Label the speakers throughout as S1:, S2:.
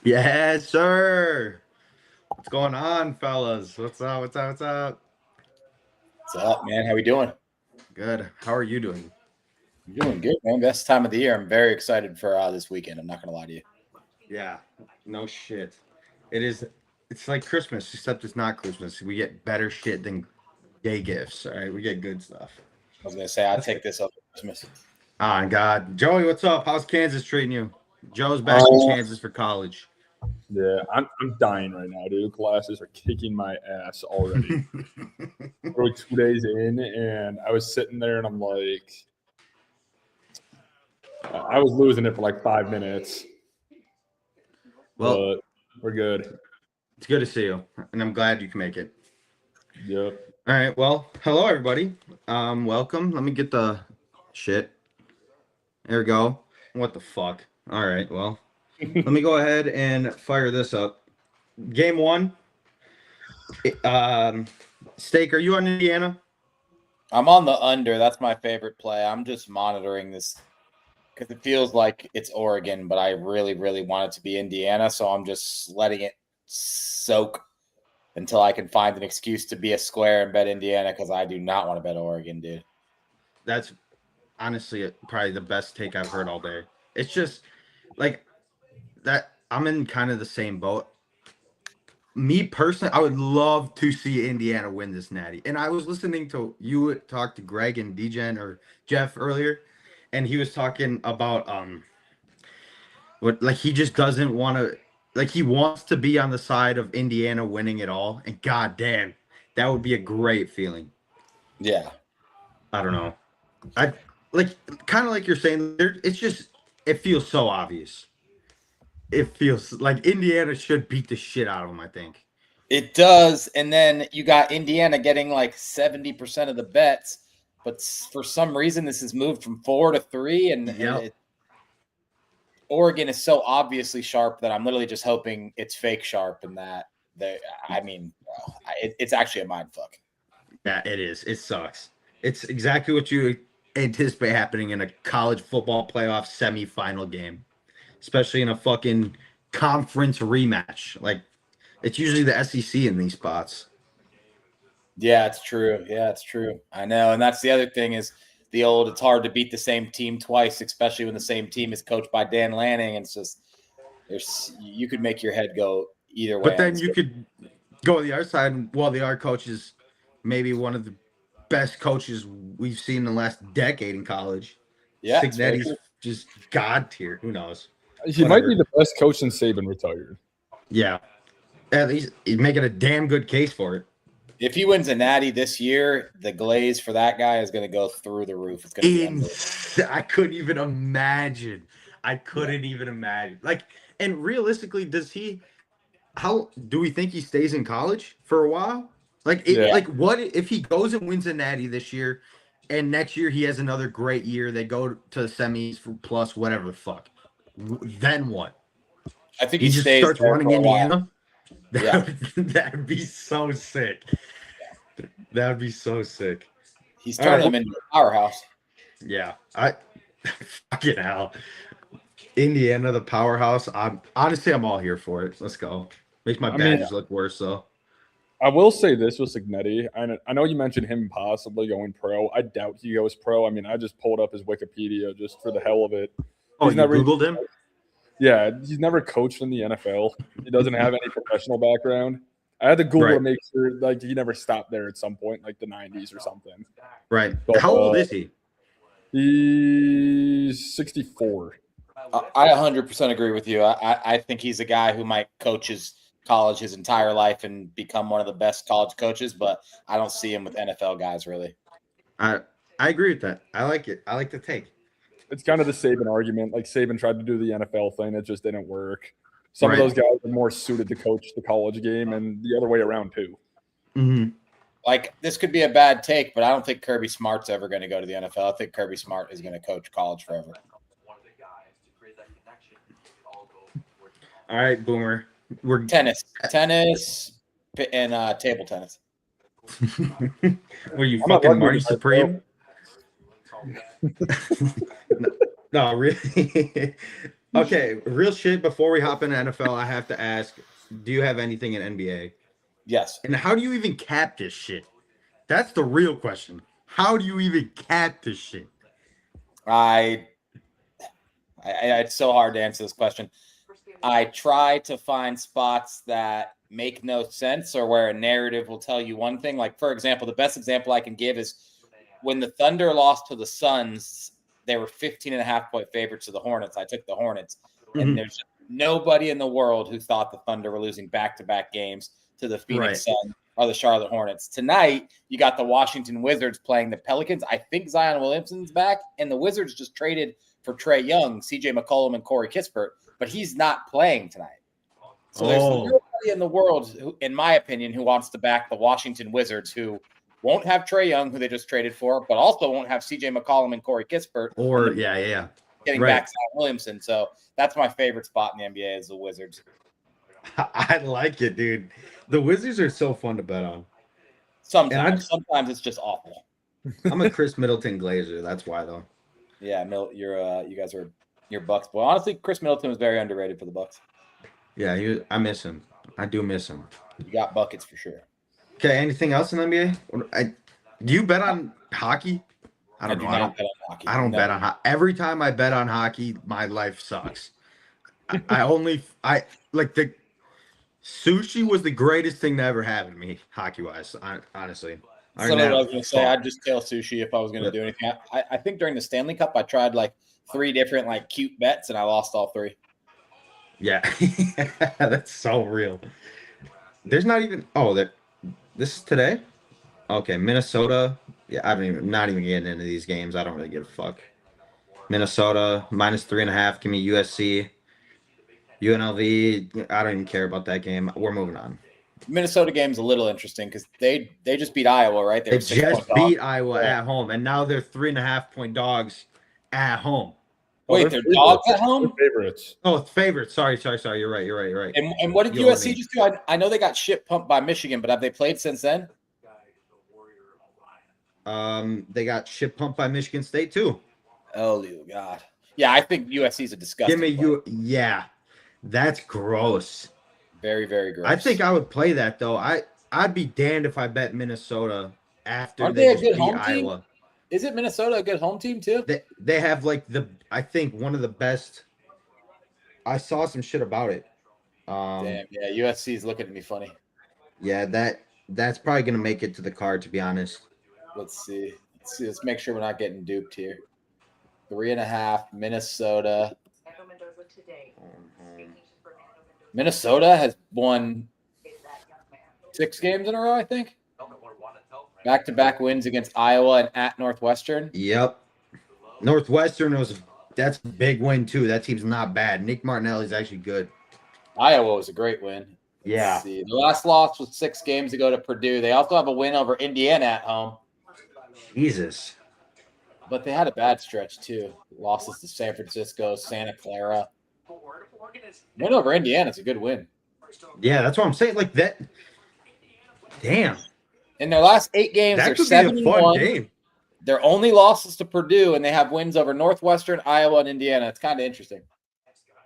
S1: Yes, sir. What's going on, fellas? What's up? What's up? What's up?
S2: What's up, man? How we doing?
S1: Good. How are you doing?
S2: I'm doing good, man. Best time of the year. I'm very excited for this weekend. I'm not gonna lie to you.
S1: Yeah. No shit. It is. It's like Christmas, except it's not Christmas. We get better shit than gay gifts. All right, we get good stuff.
S2: I was gonna say I'd
S1: That's good.
S2: take this up for Christmas.
S1: Ah, God, Joey, what's up? How's Kansas treating you? Joe's back in
S3: Uh,
S1: Kansas for college.
S3: yeah, I'm dying right now, dude. Classes are kicking my ass already. We're like 2 days in, and I was sitting there, and I'm like, I was losing it for like 5 minutes,
S1: Well,
S3: but we're good.
S1: it's good to see you, and I'm glad you can make it.
S3: Yep.
S1: All right. Well, hello everybody. Welcome. Let me get the shit. There we go. What the fuck? All right. Well, let me go ahead and fire this up. Game one. Steak, are you on Indiana?
S2: I'm on the under. That's my favorite play. I'm just monitoring this because it feels like it's Oregon, but I really, really want it to be Indiana. So I'm just letting it soak until I can find an excuse to be a square and bet Indiana because I do not want to bet Oregon, dude.
S1: That's honestly probably the best take I've heard all day. It's just like that. I'm in kind of the same boat. Me personally, I would love to see Indiana win this natty. And I was listening to you talk to Greg and DGen or Jeff earlier, and he was talking about what like he just doesn't want to like he wants to be on the side of Indiana winning it all. And goddamn, that would be a great feeling.
S2: Yeah.
S1: I don't know. I like kind of like you're saying. It's just it feels so obvious. It feels like Indiana should beat the shit out of them. I think.
S2: It does. And then you got Indiana getting like 70% of the bets. But for some reason, this has moved from 4 to 3. And
S1: Yep.
S2: Oregon is so obviously sharp that I'm literally just hoping it's fake sharp and that it's actually a mind fuck.
S1: Yeah, it is. It sucks. It's exactly what you anticipate happening in a college football playoff semifinal game, especially in a fucking conference rematch. Like it's usually the SEC in these spots.
S2: Yeah, it's true. Yeah, it's true. I know. And that's the other thing is it's hard to beat the same team twice, especially when the same team is coached by Dan Lanning. And it's just, you could make your head go either way
S1: But
S2: on
S1: then
S2: this
S1: you
S2: game.
S1: could go to the other side. Well, the other coach is maybe one of the best coaches we've seen in the last decade in college.
S2: Yeah, it's very
S1: Signetti's
S2: true.
S1: just god tier. Who knows?
S3: He might be
S1: Whatever.
S3: the best coach since Saban retired.
S1: Yeah. At least he's making a damn good case for it.
S2: If he wins a natty this year, the glaze for that guy is going to go through the roof. It's going to be unbelievable.
S1: I couldn't even imagine. I couldn't even imagine. Like, and realistically, does he? How do we think he stays in college for a while? Like,
S3: Yeah.
S1: like what if he goes and wins a natty this year, and next year he has another great year? They go to the semis for plus whatever the fuck. Then what?
S2: I think
S1: He
S2: he
S1: just
S2: stays
S1: starts
S2: there
S1: running
S2: for a while.
S1: Indiana.
S2: Yeah.
S1: That'd be so sick. That'd be so sick.
S2: He's
S1: All right,
S2: turning them into a powerhouse.
S1: yeah, I fucking hell. Indiana, the powerhouse. I'm all here for it. Let's go. Makes my
S3: I mean,
S1: badges look worse though.
S3: I will say this with Signetti. I know you mentioned him possibly going pro. I doubt he goes pro. I mean, I just pulled up his Wikipedia just for the hell of it.
S1: Oh,
S3: He's
S1: you
S3: never
S1: Googled him?
S3: Yeah, he's never coached in the NFL. He doesn't have any professional background. I had to Google
S1: Right.
S3: to make sure like he never stopped there at some point, like the 90s or something.
S1: Right.
S3: But,
S1: How old is he?
S3: He's 64.
S2: I 100% agree with you. I think he's a guy who might coach his college his entire life and become one of the best college coaches, but I don't see him with NFL guys really.
S1: I agree with that. I like it. I like the take.
S3: It's kind of the Saban argument. Like Saban tried to do the NFL thing, it just didn't work. Some
S1: Right.
S3: of those guys are more suited to coach the college game, and the other way around too.
S1: Mm-hmm.
S2: Like this could be a bad take, but I don't think Kirby Smart's ever going to go to the NFL. I think Kirby Smart is going to coach college forever.
S1: All right, Boomer. We're
S2: Tennis, and table tennis.
S1: Were you
S3: I'm not
S1: fucking
S3: lucky
S1: Marty
S3: with that,
S1: Supreme? No, really. Okay, real shit. Before we hop into NFL, I have to ask: do you have anything in NBA?
S2: Yes.
S1: And how do you even cap this shit? That's the real question. How do you even cap this shit?
S2: It's so hard to answer this question. I try to find spots that make no sense or where a narrative will tell you one thing. Like, for example, the best example I can give is when the Thunder lost to the Suns, they were 15.5-point favorites to the Hornets. I took the Hornets. And there's nobody in the world who thought the Thunder were losing back-to-back games to the Phoenix Suns or the Charlotte Hornets. Tonight, you got the Washington Wizards playing the Pelicans. I think Zion Williamson's back, and the Wizards just traded for Trae Young, CJ McCollum, and Corey Kispert, but he's not playing tonight. So there's nobody in the world, who, in my opinion, who wants to back the Washington Wizards, who won't have Trae Young, who they just traded for, but also won't have CJ McCollum and Corey Kispert.
S1: Or
S2: getting back Zion Williamson. So that's my favorite spot in the NBA is the Wizards.
S1: I like it, dude. The Wizards are so fun to bet on.
S2: Sometimes it's just awful.
S1: I'm a Chris Middleton Glazer. That's why, though.
S2: Yeah, you guys are your Bucks boy. Honestly, Chris Middleton was very underrated for the Bucks.
S1: Yeah, I miss him. I do miss him.
S2: You got buckets for sure.
S1: Okay, anything else in the NBA? Do you bet on hockey? I don't know.
S2: I don't bet on hockey.
S1: I don't bet on hockey. Every time I bet on hockey, my life sucks. I like the sushi was the greatest thing to ever happen to me, hockey wise. Honestly.
S2: So what I was gonna say, I'd just tail sushi if I was gonna do anything. I think during the Stanley Cup, I tried like 3 different like cute bets, and I lost all 3.
S1: Yeah, that's so real. There's not even. This is today. Okay, Minnesota. Yeah, not even getting into these games. I don't really give a fuck. Minnesota -3.5. Give me USC. UNLV. I don't even care about that game. We're moving on.
S2: Minnesota game's a little interesting because they just beat Iowa, right?
S1: They just beat Iowa at home, and now they're 3.5-point dogs at home.
S2: Wait, they're dogs at home?
S3: They're favorites.
S1: Oh, favorites. Sorry. You're right.
S2: And what did USC just do? I know they got shit pumped by Michigan, but have they played since then?
S1: They got shit pumped by Michigan State too.
S2: Oh God. Yeah, I think USC's a disgusting.
S1: Yeah, that's gross.
S2: Very, very gross.
S1: I think I would play that though. I'd be damned if I bet Minnesota after
S2: Aren't they a
S1: just
S2: good
S1: beat
S2: home
S1: Iowa.
S2: team? Is it Minnesota a good home team too?
S1: They have like I think one of the best. I saw some shit about it.
S2: Damn, yeah, USC's looking at me funny.
S1: Yeah, that's probably gonna make it to the card, to be honest.
S2: Let's see. Let's make sure we're not getting duped here. 3.5, Minnesota. Minnesota has won 6 games in a row, I think. Back-to-back wins against Iowa and at Northwestern.
S1: Yep. Northwestern that's a big win too. That team's not bad. Nick Martinelli's actually good.
S2: Iowa was a great win.
S1: Yeah.
S2: Let's see. The last loss was 6 games ago to Purdue. They also have a win over Indiana at home.
S1: Jesus.
S2: But they had a bad stretch too. Losses to San Francisco, Santa Clara. Win over Indiana is a good win.
S1: Yeah, that's what I'm saying. Like that. Damn.
S2: In their last 8 games,
S1: That
S2: they're
S1: could be a fun
S2: 7-1.
S1: game.
S2: Their only losses to Purdue, and they have wins over Northwestern, Iowa, and Indiana. It's kind of interesting.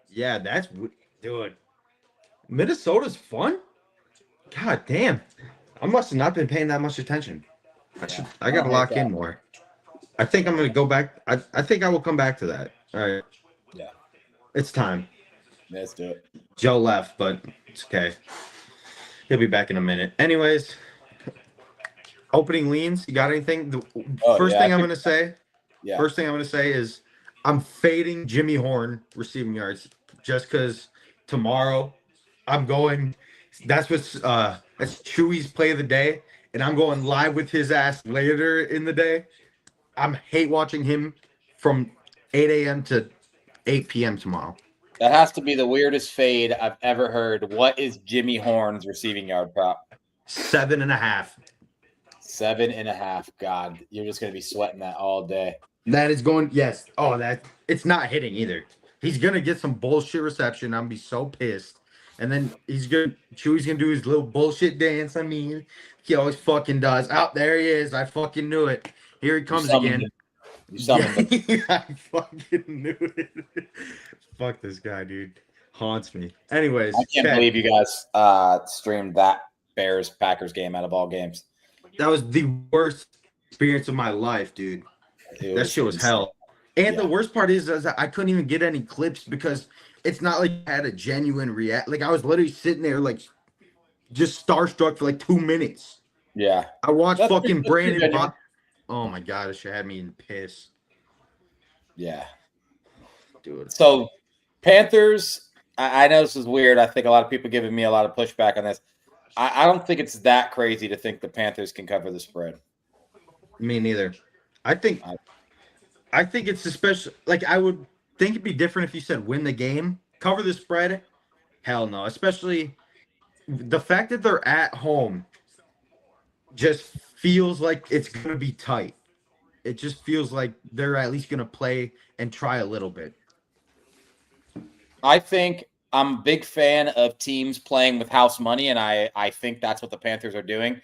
S1: Yeah, dude. Minnesota's fun. God damn. I must have not been paying that much attention. I got to lock in more. I think I'm going to go back. I think I will come back to that. All right.
S2: Yeah.
S1: It's time.
S2: Let's do it.
S1: Joe left, but it's okay. He'll be back in a minute. Anyways, opening leans. You got anything? First thing I'm going to say is I'm fading Jimmy Horn receiving yards just because tomorrow I'm going. That's Chewy's play of the day, and I'm going live with his ass later in the day. I'm hate watching him from 8 a.m. to 8 p.m. tomorrow.
S2: That has to be the weirdest fade I've ever heard. What is Jimmy Horn's receiving yard prop?
S1: 7.5.
S2: 7.5. God, you're just going to be sweating that all day.
S1: That is going, yes. Oh, it's not hitting either. He's going to get some bullshit reception. I'm going to be so pissed. And then Chewy's going to do his little bullshit dance. I mean, he always fucking does. Out there he is. I fucking knew it. Here he comes again.
S2: You summoned him.
S1: Yeah, I fucking knew it. Fuck this guy, dude. Haunts me. Anyways,
S2: I can't
S1: okay.
S2: believe you guys streamed that Bears-Packers game out of all games.
S1: That was the worst experience of my life, dude. That shit was hell. And the worst part is that I couldn't even get any clips because it's not like I had a genuine react. Like I was literally sitting there like just starstruck for like 2 minutes.
S2: Yeah.
S1: I watched
S2: That's
S1: fucking
S2: pretty
S1: Brandon.
S2: genuine.
S1: Oh my god, it should have me in piss.
S2: Yeah.
S1: Dude.
S2: So Panthers, I know this is weird. I think a lot of people giving me a lot of pushback on this. I don't think it's that crazy to think the Panthers can cover the spread.
S1: Me neither. I think it's especially like I would think it'd be different if you said win the game, cover the spread. Hell no. Especially the fact that they're at home just feels like it's gonna be tight. It just feels like they're at least gonna play and try a little bit.
S2: I think I'm a big fan of teams playing with house money, and I think that's what the Panthers are doing.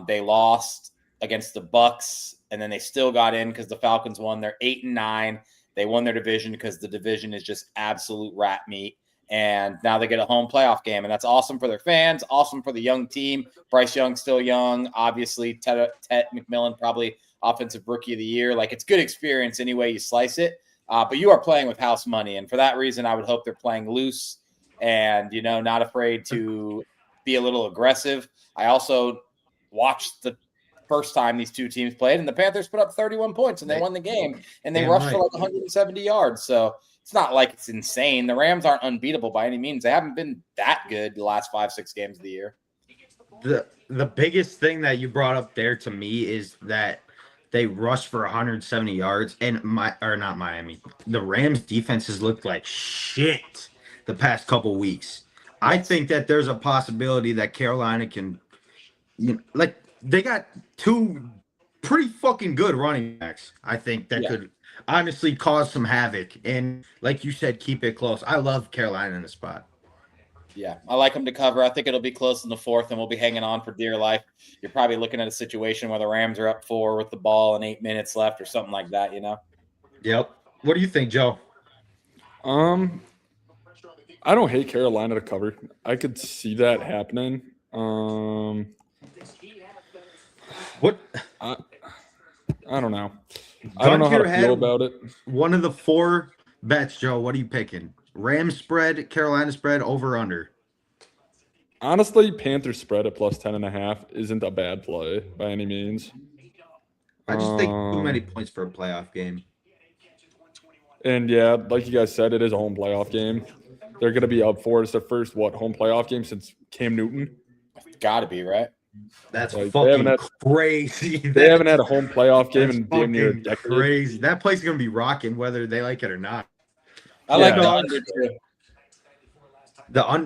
S2: They lost against the Bucks, and then they still got in because the Falcons won. They're 8-9. They won their division because the division is just absolute rat meat. And now they get a home playoff game, and that's awesome for their fans, awesome for the young team. Bryce Young's still young. Obviously, Ted McMillan, probably offensive rookie of the year. Like, it's good experience any way you slice it. But you are playing with house money, and for that reason, I would hope they're playing loose and, not afraid to be a little aggressive. I also watched the first time these two teams played, and the Panthers put up 31 points, and they won the game, and they rushed for like 170 yards. So it's not like it's insane. The Rams aren't unbeatable by any means. They haven't been that good the last 5-6 games of the year.
S1: The biggest thing that you brought up there to me is that they rushed for 170 yards, and not Miami. The Rams defense has looked like shit the past couple weeks. I think that there's a possibility that Carolina can, they got two pretty fucking good running backs. I think that could honestly cause some havoc, and like you said, keep it close. I love Carolina in the spot.
S2: Yeah, I like them to cover. I think it'll be close in the fourth, and we'll be hanging on for dear life. You're probably looking at a situation where the Rams are up 4 with the ball and 8 minutes left or something like that,
S1: Yep. What do you think, Joe?
S3: I don't hate Carolina to cover. I could see that happening.
S1: What?
S3: I don't know. I don't know how to feel about it.
S1: One of the 4 bets, Joe. What are you picking? Rams spread, Carolina spread, over under.
S3: Honestly, Panthers spread at plus 10.5 isn't a bad play by any means.
S1: I just think too many points for a playoff game.
S3: And yeah, like you guys said, it is a home playoff game. They're going to be up for it. It's their first home playoff game since Cam Newton.
S2: Got to be, right?
S1: That's like, fucking crazy.
S3: They haven't had a home playoff game in damn near a decade.
S1: Crazy. That place is going to be rocking whether they like it or not.
S2: I like the under too.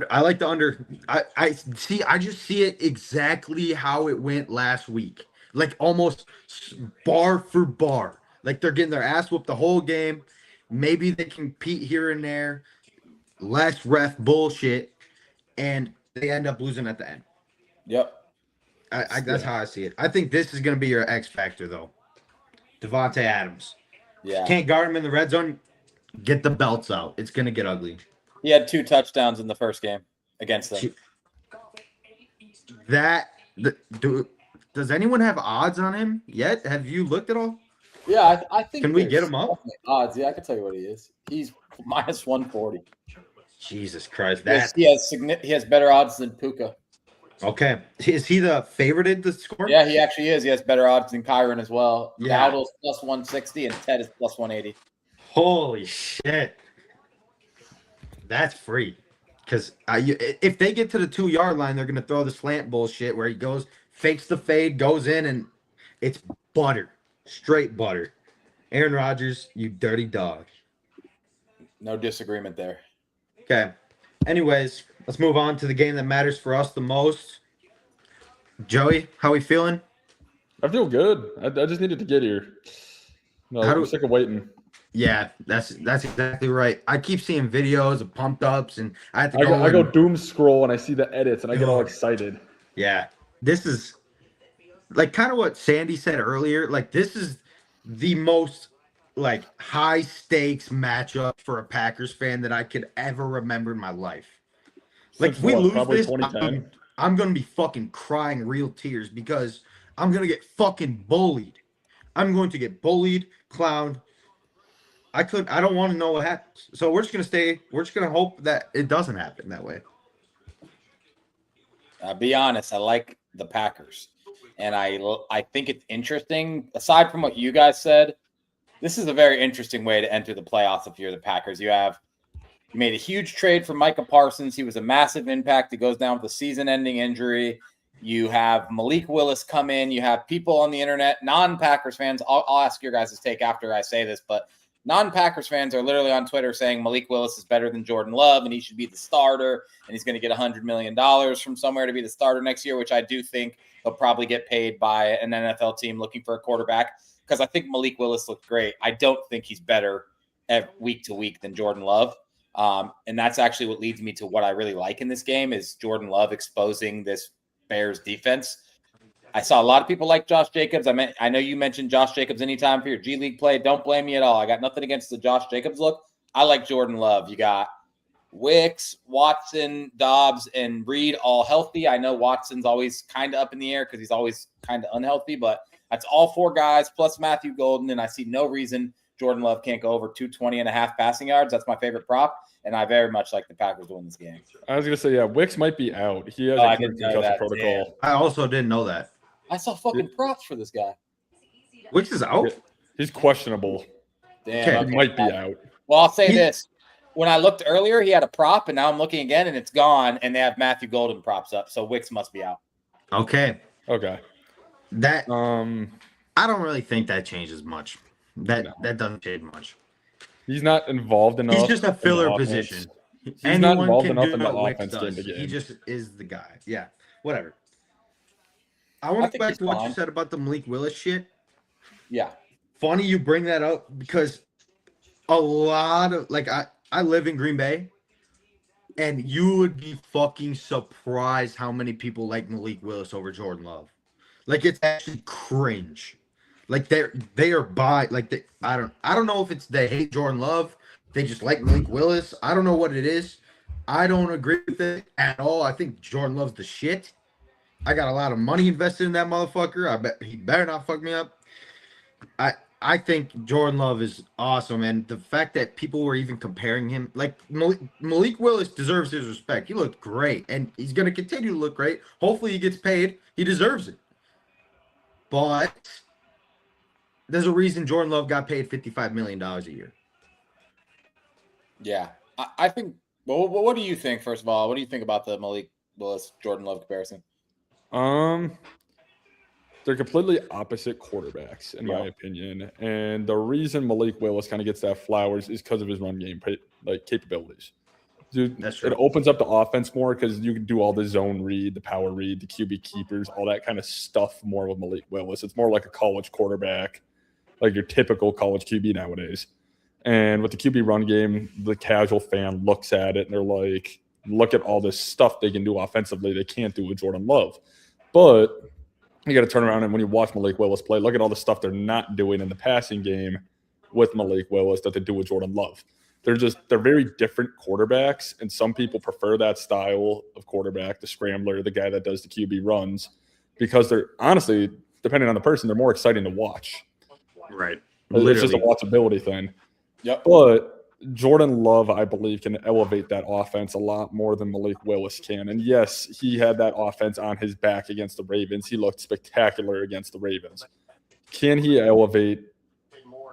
S1: I like the under. I see. I just see it exactly how it went last week. Like almost bar for bar. Like they're getting their ass whooped the whole game. Maybe they compete here and there. Less ref bullshit, and they end up losing at the end.
S2: Yep.
S1: That's how I see it. I think this is going to be your X factor, though. Devontae Adams.
S2: Yeah.
S1: Can't guard him in the red zone. Get the belts out. It's going to get ugly.
S2: He had 2 touchdowns in the first game against them.
S1: Does anyone have odds on him yet? Have you looked at all?
S2: Yeah, I think.
S1: Can we get him up?
S2: Odds. Yeah, I can tell you what he is. He's minus 140.
S1: Jesus Christ!
S2: He has better odds than Puka.
S1: Okay, is he the favorited to score?
S2: Yeah, he actually is. He has better odds than Kyron as well.
S1: Yeah.
S2: Dowdle's plus 160 and Ted is plus 180.
S1: Holy shit! That's free. Because if they get to the 2-yard line, they're gonna throw the slant bullshit where he goes, fakes the fade, goes in, and it's butter, straight butter. Aaron Rodgers, you dirty dog.
S2: No disagreement there.
S1: Okay. Anyways, let's move on to the game that matters for us the most. Joey, how we feeling?
S3: I feel good. I just needed to get here. No, I'm sick of waiting.
S1: Yeah, that's exactly right. I keep seeing videos of pumped ups, and I have to
S3: I go doom scroll and I see the edits and I get all excited.
S1: Yeah, this is like kind of what Sandy said earlier. Like this is the most like high stakes matchup for a Packers fan that I could ever remember in my life. Like,
S3: Since
S1: if we
S3: what,
S1: lose
S3: probably
S1: this,
S3: 2010.
S1: I'm gonna be fucking crying real tears because I'm gonna get fucking bullied. I'm going to get bullied, clowned. I don't want to know what happens. So we're just gonna hope that it doesn't happen that way.
S2: I'll be honest, I like the Packers. And I think it's interesting. Aside from what you guys said, this is a very interesting way to enter the playoffs if you're the Packers. You made a huge trade for Micah Parsons. He was a massive impact. He goes down with a season-ending injury. You have Malik Willis come in. You have people on the internet, non-Packers fans. I'll ask your guys' take after I say this, but non-Packers fans are literally on Twitter saying Malik Willis is better than Jordan Love and he should be the starter and he's going to get $100 million from somewhere to be the starter next year, which I do think he'll probably get paid by an NFL team looking for a quarterback because I think Malik Willis looked great. I don't think he's better week to week than Jordan Love. And that's actually what leads me to what I really like in this game is Jordan Love exposing this Bears defense. I saw a lot of people like Josh Jacobs. I know you mentioned Josh Jacobs anytime for your G League play. Don't blame me at all. I got nothing against the Josh Jacobs look. I like Jordan Love. You got Wicks, Watson, Dobbs, and Reed all healthy. I know Watson's always kind of up in the air because he's always kind of unhealthy, but that's all four guys plus Matthew Golden, and I see no reason Jordan Love can't go over 220.5 passing yards. That's my favorite prop, and I very much like the Packers to win this game.
S3: I was going to say, yeah, Wicks might be out. He has
S2: I
S3: a
S2: didn't know
S3: concussion
S2: that.
S3: protocol.
S2: Damn.
S1: I also didn't know that.
S2: I saw fucking props for this guy.
S1: Which is out.
S3: He's questionable.
S2: Damn,
S3: He might be out.
S2: Well, I'll say this. When I looked earlier, he had a prop, and now I'm looking again, and it's gone, and they have Matthew Golden props up, so Wicks must be out.
S1: Okay.
S3: Okay.
S1: That I don't really think that changes much. That doesn't change much.
S3: He's not involved enough.
S1: He's just a
S3: in the
S1: filler
S3: offense.
S1: position.
S3: He's
S1: Anyone
S3: not involved
S1: can
S3: enough
S1: do
S3: in the
S1: what Wicks
S3: offense game
S1: does.
S3: to get
S1: He
S3: in.
S1: just is the guy. Yeah. Whatever. I
S2: I
S1: want to
S2: think
S1: go back
S2: he's
S1: to what
S2: fine.
S1: you said about the Malik Willis shit.
S2: Yeah.
S1: Funny you bring that up because a lot of I live in Green Bay, and you would be fucking surprised how many people like Malik Willis over Jordan Love. Like, it's actually cringe. Like, they are I don't know if it's they hate Jordan Love, they just like Malik Willis. I don't know what it is. I don't agree with it at all. I think Jordan Love's the shit. I got a lot of money invested in that motherfucker. I bet he better not fuck me up. I think Jordan Love is awesome, and the fact that people were even comparing him, like Malik Willis deserves his respect. He looked great, and he's going to continue to look great. Hopefully he gets paid. He deserves it. But there's a reason Jordan Love got paid $55 million a year.
S2: Yeah. I think well, what do you think, first of all? What do you think about the Malik Willis Jordan Love comparison?
S3: They're completely opposite quarterbacks, in my opinion. And the reason Malik Willis kind of gets that flowers is because of his run game capabilities. Dude,
S1: That's true.
S3: It opens up the offense more because you can do all the zone read, the power read, the QB keepers, all that kind of stuff more with Malik Willis. It's more like a college quarterback, like your typical college QB nowadays. And with the QB run game, the casual fan looks at it and they're like, look at all this stuff they can do offensively they can't do with Jordan Love. But you got to turn around and when you watch Malik Willis play, look at all the stuff they're not doing in the passing game with Malik Willis that they do with Jordan Love. They're very different quarterbacks, and some people prefer that style of quarterback, the scrambler, the guy that does the QB runs, because they're honestly, depending on the person, they're more exciting to watch.
S1: Right.
S3: It's just a watchability thing.
S2: Yep.
S3: But Jordan Love, I believe, can elevate that offense a lot more than Malik Willis can. And yes, he had that offense on his back against the Ravens. He looked spectacular against the Ravens. Can he elevate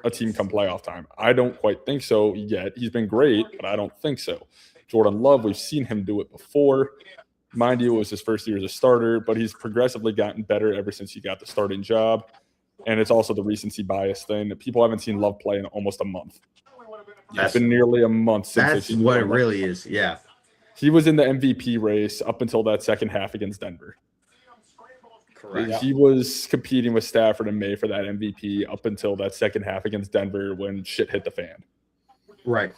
S3: a team come playoff time? I don't quite think so yet. He's been great, but I don't think so. Jordan Love, we've seen him do it before. Mind you, it was his first year as a starter, but he's progressively gotten better ever since he got the starting job. And it's also the recency bias thing. People haven't seen Love play in almost a month. It's been nearly a month since.
S1: That's what it really is. Yeah.
S3: He was in the MVP race up until that second half against Denver.
S1: Correct.
S3: He was competing with Stafford and May for that MVP up until that second half against Denver when shit hit the fan.
S1: Right.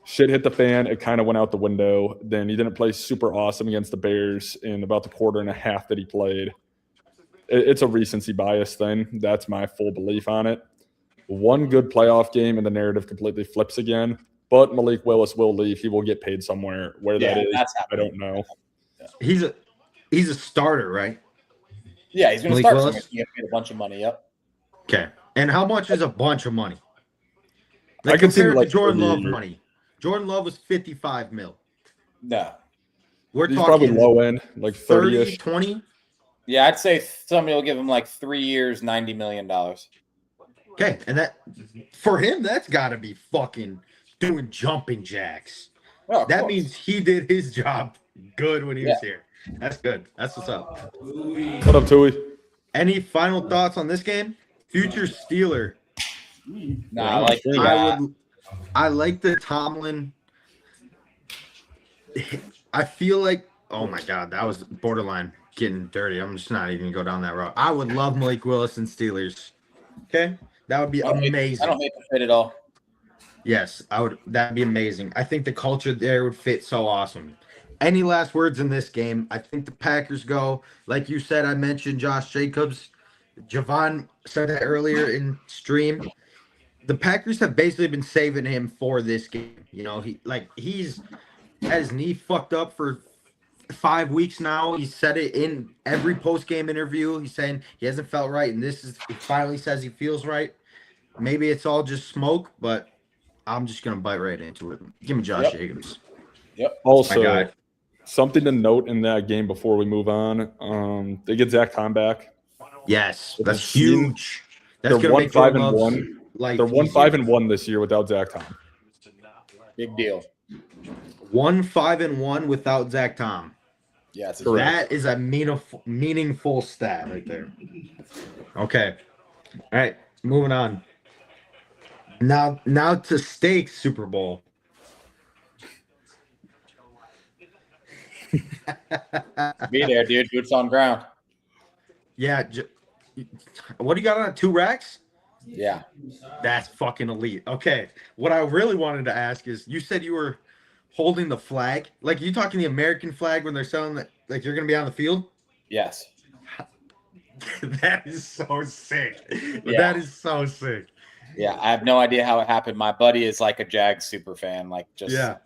S3: Shit hit the fan. It kind of went out the window. Then he didn't play super awesome against the Bears in about the quarter and a half that he played. It's a recency bias thing. That's my full belief on it. one good playoff game and the narrative completely flips again. But Malik Willis will leave. He will get paid somewhere. Where that is,
S2: that's
S3: I don't know.
S1: He's a starter, right?
S2: Yeah, he's going to
S1: Malik
S2: start.
S1: Willis?
S2: He's going to get a bunch of money. Yep.
S1: Okay. And how much is a bunch of money?
S3: I can see
S1: compare it to
S3: like
S1: Jordan
S3: 30
S1: Love money. Jordan Love was 55 mil.
S2: No.
S1: We're
S3: He's
S1: talking
S3: probably low end, like
S1: 30,
S3: 30-ish.
S1: 20.
S2: Yeah, I'd say somebody will give him like 3 years, $90 million.
S1: Okay. And that for him, that's got to be fucking doing jumping jacks.
S2: Oh, of
S1: That
S2: course.
S1: means he did his job good when he was here. That's good. That's what's up.
S3: What up, Tui?
S1: Any final thoughts on this game? Future Steeler.
S2: Nah,
S1: I like the Tomlin. I feel like, oh my God, that was borderline getting dirty. I'm just not even gonna go down that road. I would love Malik Willis and Steelers. Okay, that would be amazing.
S2: I don't hate the fit at all.
S1: Yes, I would. That'd be amazing. I think the culture there would fit so awesome. Any last words in this game? I think the Packers go, like you said. I mentioned Josh Jacobs. Javon said that earlier in stream. The Packers have basically been saving him for this game. You know, he's had his knee fucked up for 5 weeks now. He said it in every post-game interview. He's saying he hasn't felt right, and he finally says he feels right. Maybe it's all just smoke, but I'm just gonna bite right into it. Give me Josh Jacobs.
S2: Yep.
S3: Also, something to note in that game before we move on. They get Zach Tom back.
S1: Yes, that's huge. That's
S3: They're
S1: gonna make
S3: 1-5-1.
S1: Like
S3: They're 1-5-1 this year without Zach Tom.
S2: Big deal.
S1: 1-5-1 without Zach Tom.
S2: Yeah, it's
S1: That is a meaningful stat right there. Okay. All right, moving on. Now to stakes Super Bowl.
S2: be there, dude. Boots on ground.
S1: Yeah. What do you got on it? 2 racks?
S2: Yeah.
S1: That's fucking elite. Okay. What I really wanted to ask is, you said you were holding the flag. Like, you talking the American flag when they're selling that, like you're going to be on the field?
S2: Yes.
S1: That is so sick.
S2: Yeah.
S1: That is so sick.
S2: Yeah, I have no idea how it happened. My buddy is like a Jags super fan. Like,
S1: Yeah.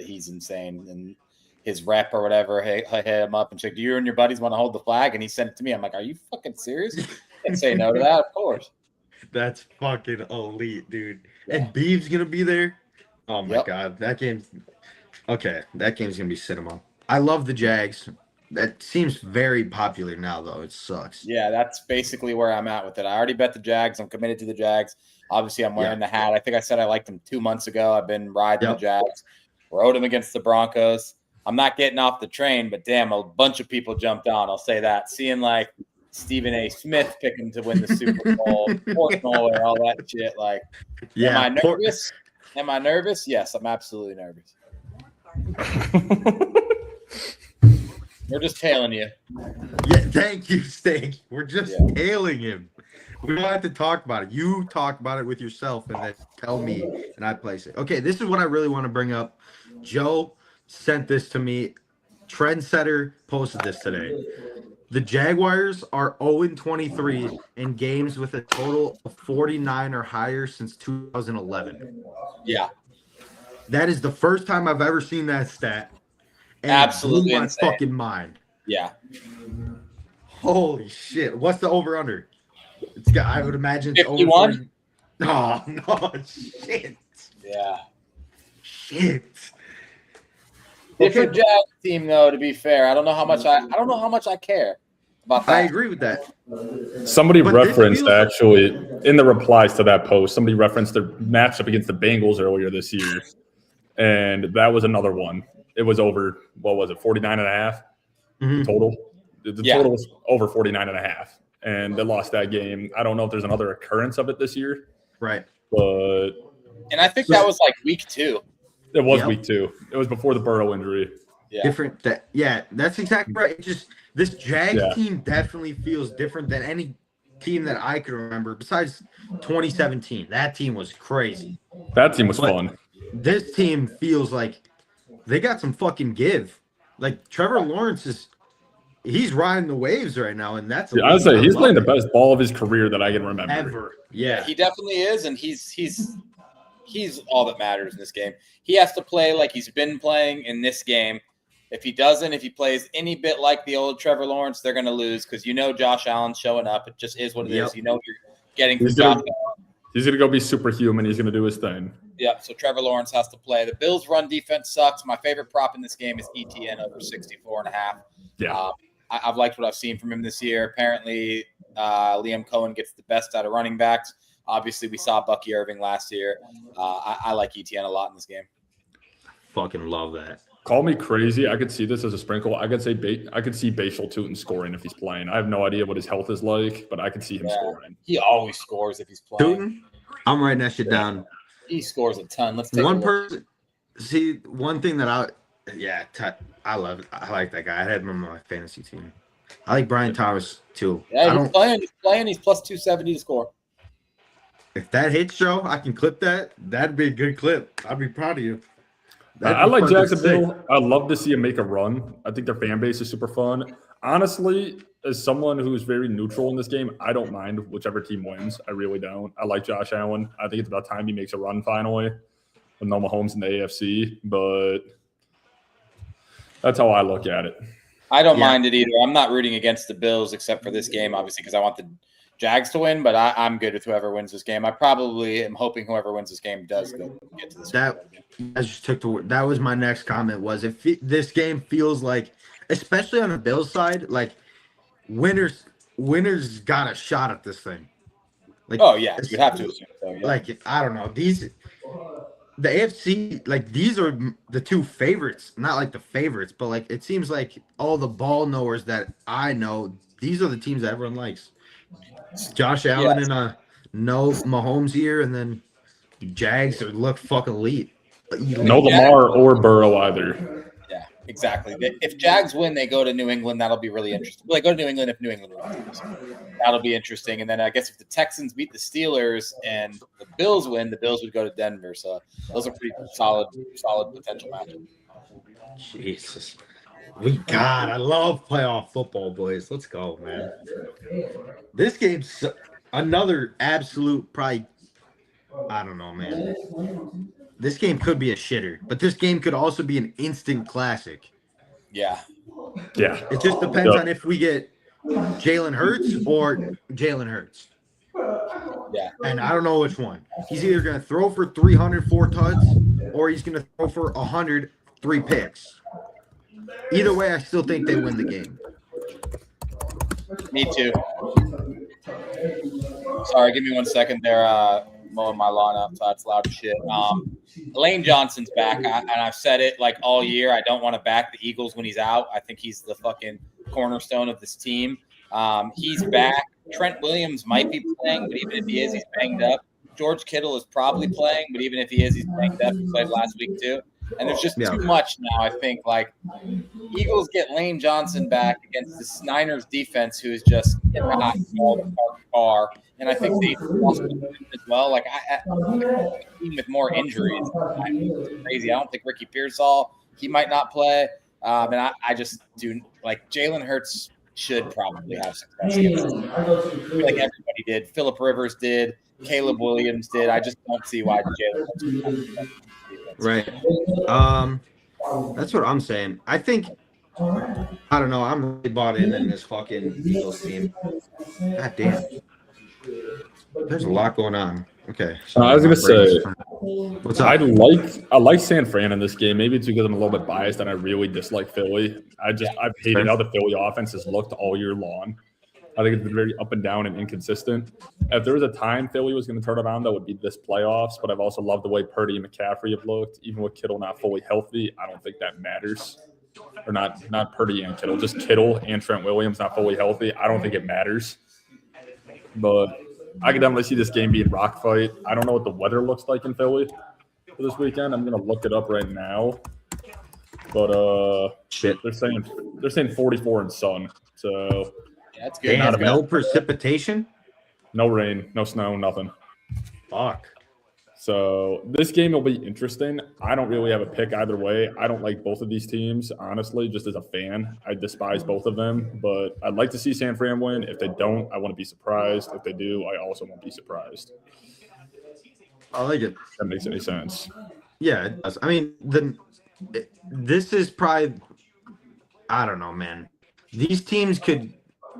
S2: He's insane. And his rep or whatever hit him up and said, "Do you and your buddies want to hold the flag?" And he sent it to me. I'm like, "Are you fucking serious?" And say no to that, of course.
S1: That's fucking elite, dude. And Beeve's gonna be there. Oh my God, that game's gonna be cinema. I love the Jags. That seems very popular now, though. It sucks.
S2: Yeah, that's basically where I'm at with it. I already bet the Jags. I'm committed to the Jags. Obviously, I'm wearing the hat. I think I said I liked them 2 months ago. I've been riding the Jags. Rode them against the Broncos. I'm not getting off the train, but damn, a bunch of people jumped on. I'll say that. Seeing like Stephen A. Smith picking to win the Super Bowl, Portnoy, all that shit. Like, am I nervous? Am I nervous? Yes, I'm absolutely nervous. We're just tailing you.
S1: Yeah, thank you, Steak. We're just tailing him. We don't have to talk about it. You talk about it with yourself and then tell me, and I place it. Okay, this is what I really want to bring up. Joe sent this to me. Trendsetter posted this today. The Jaguars are 0-23 in games with a total of 49 or higher since 2011.
S2: Yeah.
S1: That is the first time I've ever seen that stat. And
S2: absolutely
S1: it blew my fucking mind.
S2: Yeah.
S1: Holy shit. What's the over-under? It's got, I would imagine it's
S2: 51?
S1: Oh, no. Shit.
S2: Yeah.
S1: Shit.
S2: Different Jags team, though. To be fair, I don't know how much I care about that.
S1: I agree with that.
S3: Somebody referenced actually in the replies to that post. Somebody referenced their matchup against the Bengals earlier this year, and that was another one. It was over. What was it? 49.5 total. The total was over 49.5, and they lost that game. I don't know if there's another occurrence of it this year,
S1: right?
S3: But
S2: and I think that was like week 2.
S3: It was week 2. It was before the Burrow injury.
S2: Yeah.
S1: Different. That's exactly right. It just this Jags team definitely feels different than any team that I could remember besides 2017. That team was crazy.
S3: That team was fun.
S1: This team feels like they got some fucking give. Like Trevor Lawrence is he's riding the waves right now, and that's
S3: Yeah, I'd say
S1: I
S3: he's
S1: love
S3: playing the
S1: it.
S3: best ball of his career that I can remember.
S1: Ever. Yeah.
S2: He definitely is, and he's all that matters in this game. He has to play like he's been playing in this game. If he doesn't, if he plays any bit like the old Trevor Lawrence, they're going to lose because Josh Allen's showing up. It just is what it is. You're getting from Josh Allen.
S3: He's going to go be superhuman. He's going to do his thing.
S2: Yeah, so Trevor Lawrence has to play. The Bills' run defense sucks. My favorite prop in this game is ETN over 64.5.
S3: Yeah.
S2: I've liked what I've seen from him this year. Apparently, Liam Cohen gets the best out of running backs. Obviously, we saw Bucky Irving last year. I like ETN a lot in this game.
S1: Fucking love that.
S3: Call me crazy. I could see this as a sprinkle. I could see Bashal Tutin scoring if he's playing. I have no idea what his health is like, but I could see him scoring.
S2: He always scores if he's playing.
S1: Tutin? I'm writing that shit down.
S2: He scores a ton. Let's take
S1: one person. See, one thing that I love it. I like that guy. I had him on my fantasy team. I like Brian Thomas too.
S2: Yeah, he's playing. He's plus 270 to score.
S1: If that hits, Joe, I can clip that. That'd be a good clip. I'd be proud of you.
S3: I like Jacksonville. I'd love to see him make a run. I think their fan base is super fun. Honestly, as someone who's very neutral in this game, I don't mind whichever team wins. I really don't. I like Josh Allen. I think it's about time he makes a run finally with no Mahomes in the AFC, but that's how I look at it.
S2: I don't mind it either. I'm not rooting against the Bills except for this game, obviously, because I want the Jags to win, but I'm good with whoever wins this game. I probably am hoping whoever wins this game does get to this game.
S1: I just took the word. That was my next comment. Was if this game feels like, especially on the Bills side, like winners got a shot at this thing. Like,
S2: oh yeah, you'd have to assume so. Yeah.
S1: Like I don't know the AFC, like these are the two favorites, not like the favorites, but like it seems like all the ball knowers that I know, these are the teams that everyone likes. Josh Allen in a no Mahomes year, and then Jags look fucking elite.
S3: No Lamar or Burrow either.
S2: Yeah, exactly. If Jags win, they go to New England. That'll be really interesting. Well, they go to New England if New England wins. That'll be interesting. And then I guess if the Texans beat the Steelers and the Bills win, the Bills would go to Denver. So those are pretty solid potential matchups.
S1: Jesus. I love playoff football, boys. Let's go, man. This game's another absolute probably, I don't know, man. This game could be a shitter, but this game could also be an instant classic.
S2: Yeah.
S3: Yeah.
S1: It just depends on if we get Jalen Hurts or Jalen Hurts.
S2: Yeah.
S1: And I don't know which one. He's either going to throw for 304 tuds or he's going to throw for 103 picks. Either way, I still think they win the game.
S2: Me too. Sorry, give me 1 second there. Mowing my lawn outside. It's loud as shit. Lane Johnson's back, and I've said it like all year. I don't want to back the Eagles when he's out. I think he's the fucking cornerstone of this team. He's back. Trent Williams might be playing, but even if he is, he's banged up. George Kittle is probably playing, but even if he is, he's banged up. He played last week too. And there's just too much now, I think. Like, Eagles get Lane Johnson back against the Niners defense, who is just not all the car. And I think they lost as well. Like, I team with more injuries. It's crazy. I don't think Ricky Pearsall, he might not play. And I just do like Jalen Hurts should probably have success against them. Like everybody did. Phillip Rivers did. Caleb Williams did. I just don't see why Jalen Hurts would have success.
S1: Right. That's what I'm saying. I think, I don't know. I'm really bought in this fucking Eagles team. God damn. There's a lot going on. Okay.
S3: So I was gonna say,
S1: what's up?
S3: I like San Fran in this game. Maybe it's because I'm a little bit biased and I really dislike Philly. I've hated how the Philly offense has looked all year long. I think it's been very up and down and inconsistent. If there was a time Philly was going to turn it on, that would be this playoffs. But I've also loved the way Purdy and McCaffrey have looked. Even with Kittle not fully healthy, I don't think that matters. Or not Purdy and Kittle, just Kittle and Trent Williams not fully healthy. I don't think it matters. But I could definitely see this game being rock fight. I don't know what the weather looks like in Philly for this weekend. I'm going to look it up right now. But they're saying 44 and sun. So
S2: that's good.
S1: No precipitation?
S3: No rain, no snow, nothing.
S1: Fuck.
S3: So this game will be interesting. I don't really have a pick either way. I don't like both of these teams, honestly, just as a fan. I despise both of them, but I'd like to see San Fran win. If they don't, I want to be surprised. If they do, I also won't be surprised.
S1: I like it.
S3: If that makes any sense.
S1: Yeah, it does. I mean, this is probably, I don't know, man. These teams could,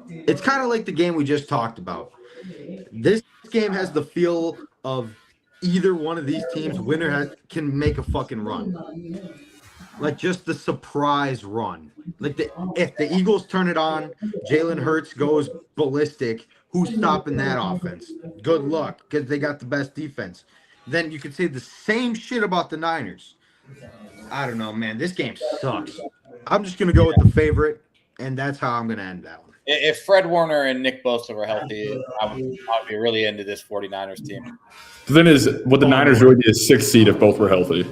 S1: it's kind of like the game we just talked about. This game has the feel of either one of these teams, winner can make a fucking run. Like just the surprise run. Like if the Eagles turn it on, Jalen Hurts goes ballistic, who's stopping that offense? Good luck, because they got the best defense. Then you could say the same shit about the Niners. I don't know, man. This game sucks. I'm just going to go with the favorite, and that's how I'm going to end that one.
S2: If Fred Warner and Nick Bosa were healthy, I'd be really into this 49ers team.
S3: The thing is, would the Niners really be a 6th seed if both were healthy?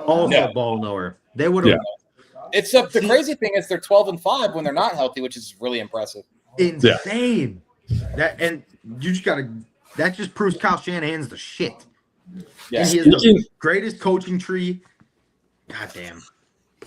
S1: Also, ball knower. They would have.
S3: Yeah.
S2: It's the crazy thing is they're 12-5 when they're not healthy, which is really impressive.
S1: Insane. That and you just gotta. That just proves Kyle Shanahan's the shit.
S2: Yeah.
S1: And he is the greatest coaching tree. God damn.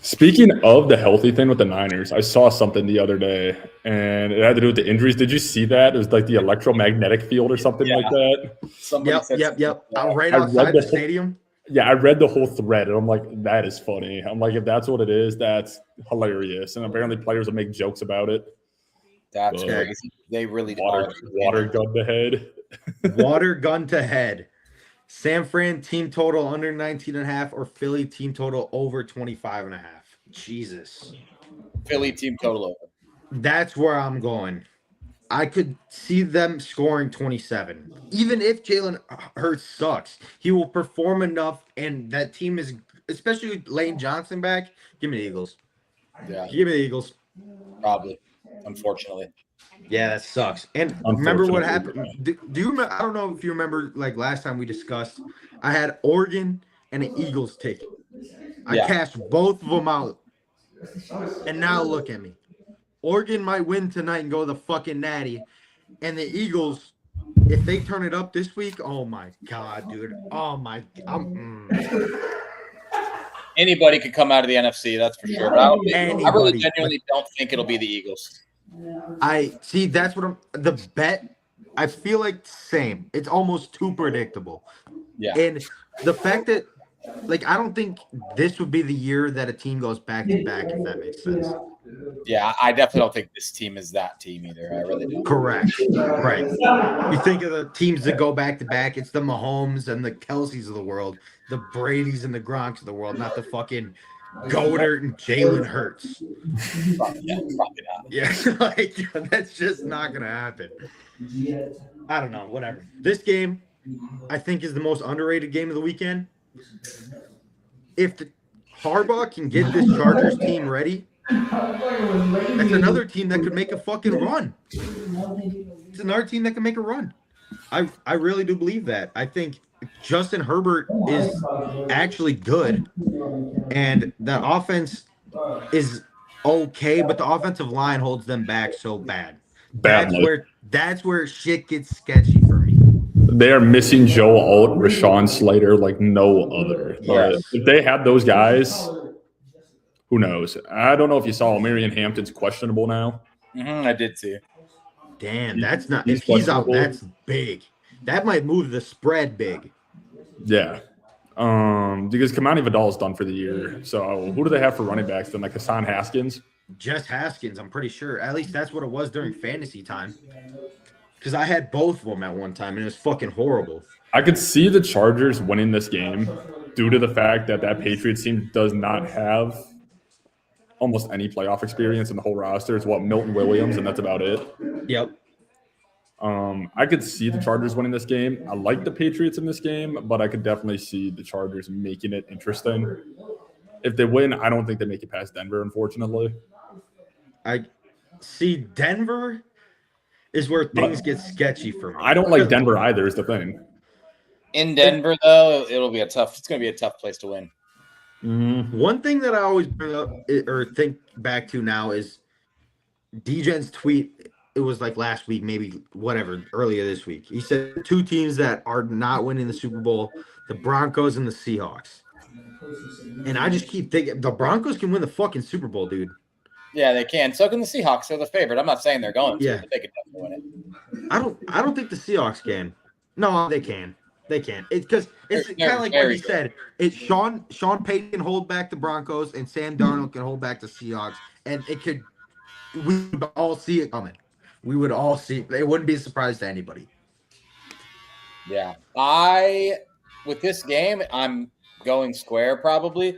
S3: Speaking of the healthy thing with the Niners, I saw something the other day, and it had to do with the injuries. Did you see that? It was like the electromagnetic field or something like that.
S1: Yep. Right outside the stadium.
S3: Yeah, I read the whole thread, and I'm like, that is funny. I'm like, if that's what it is, that's hilarious. And apparently players will make jokes about it.
S2: That's crazy. They really
S3: water gun to head.
S1: Water gun to head. San Fran team total under 19.5 or Philly team total over 25.5. Jesus.
S2: Philly team total over.
S1: That's where I'm going. I could see them scoring 27. Even if Jalen Hurts sucks, he will perform enough, and that team is, especially with Lane Johnson back, give me the Eagles.
S2: Yeah.
S1: Give me the Eagles.
S2: Probably, unfortunately.
S1: Yeah, that sucks. And remember what happened? Do you remember? I don't know if you remember, like last time we discussed, I had Oregon and an Eagles ticket. I cashed both of them out. And now look at me. Oregon might win tonight and go the fucking natty. And the Eagles, if they turn it up this week, oh my God, dude. Oh my
S2: Anybody could come out of the NFC, that's for sure. But I really genuinely don't think it'll be the Eagles.
S1: I see. That's what the bet. I feel like same. It's almost too predictable.
S2: Yeah.
S1: And the fact that, like, I don't think this would be the year that a team goes back to back, if that makes sense.
S2: Yeah, I definitely don't think this team is that team either. I really don't.
S1: Correct. Right. You think of the teams that go back to back, it's the Mahomes and the Kelseys of the world, the Bradys and the Gronks of the world, not the fucking Goddard and Jalen Hurts.
S2: Probably not.
S1: Yeah, like that's just not gonna happen. I don't know, whatever. This game, I think, is the most underrated game of the weekend. If the Harbaugh can get this Chargers team ready, that's another team that could make a fucking run. It's another team that can make a run. I really do believe that. I think Justin Herbert is actually good, and the offense is okay, but the offensive line holds them back so bad. That's where shit gets sketchy for me.
S3: They are missing Joe Alt, Rashawn Slater like no other.
S1: Yes.
S3: If they had those guys, who knows? I don't know if you saw Marion Hampton's questionable now.
S2: I did see.
S1: Damn, that's not. If he's out, that's big. That might move the spread big.
S3: Yeah. Because Kamani Vidal's done for the year. So who do they have for running backs then? Like Hassan Haskins?
S1: Just Haskins, I'm pretty sure. At least that's what it was during fantasy time. Because I had both of them at one time, and it was fucking horrible.
S3: I could see the Chargers winning this game due to the fact that Patriots team does not have almost any playoff experience in the whole roster. It's Milton Williams, and that's about it.
S1: Yep.
S3: I could see the Chargers winning this game. I like the Patriots in this game, but I could definitely see the Chargers making it interesting. If they win, I don't think they make it past Denver, unfortunately.
S1: I see Denver is where things get sketchy for me.
S3: I don't like Denver either, is the thing.
S2: In Denver, though, it's going to be a tough place to win.
S3: Mm-hmm.
S1: One thing that I always bring up or think back to now is DJ's tweet it was like last week, maybe whatever, earlier this week. He said 2 teams that are not winning the Super Bowl, the Broncos and the Seahawks. And I just keep thinking the Broncos can win the fucking Super Bowl, dude.
S2: Yeah, they can. So can the Seahawks. They're the favorite. I'm not saying they're going to,
S1: Yeah.
S2: but they could definitely win it.
S1: I don't think the Seahawks can. No, they can. They can. It's because it's
S2: They're
S1: kind of like what
S2: very
S1: he
S2: good.
S1: said. It's Sean Payton can hold back the Broncos and Sam Darnold can hold back the Seahawks, and we would all see it coming. We would all see it wouldn't be a surprise to anybody.
S2: Yeah. With this game, I'm going square probably.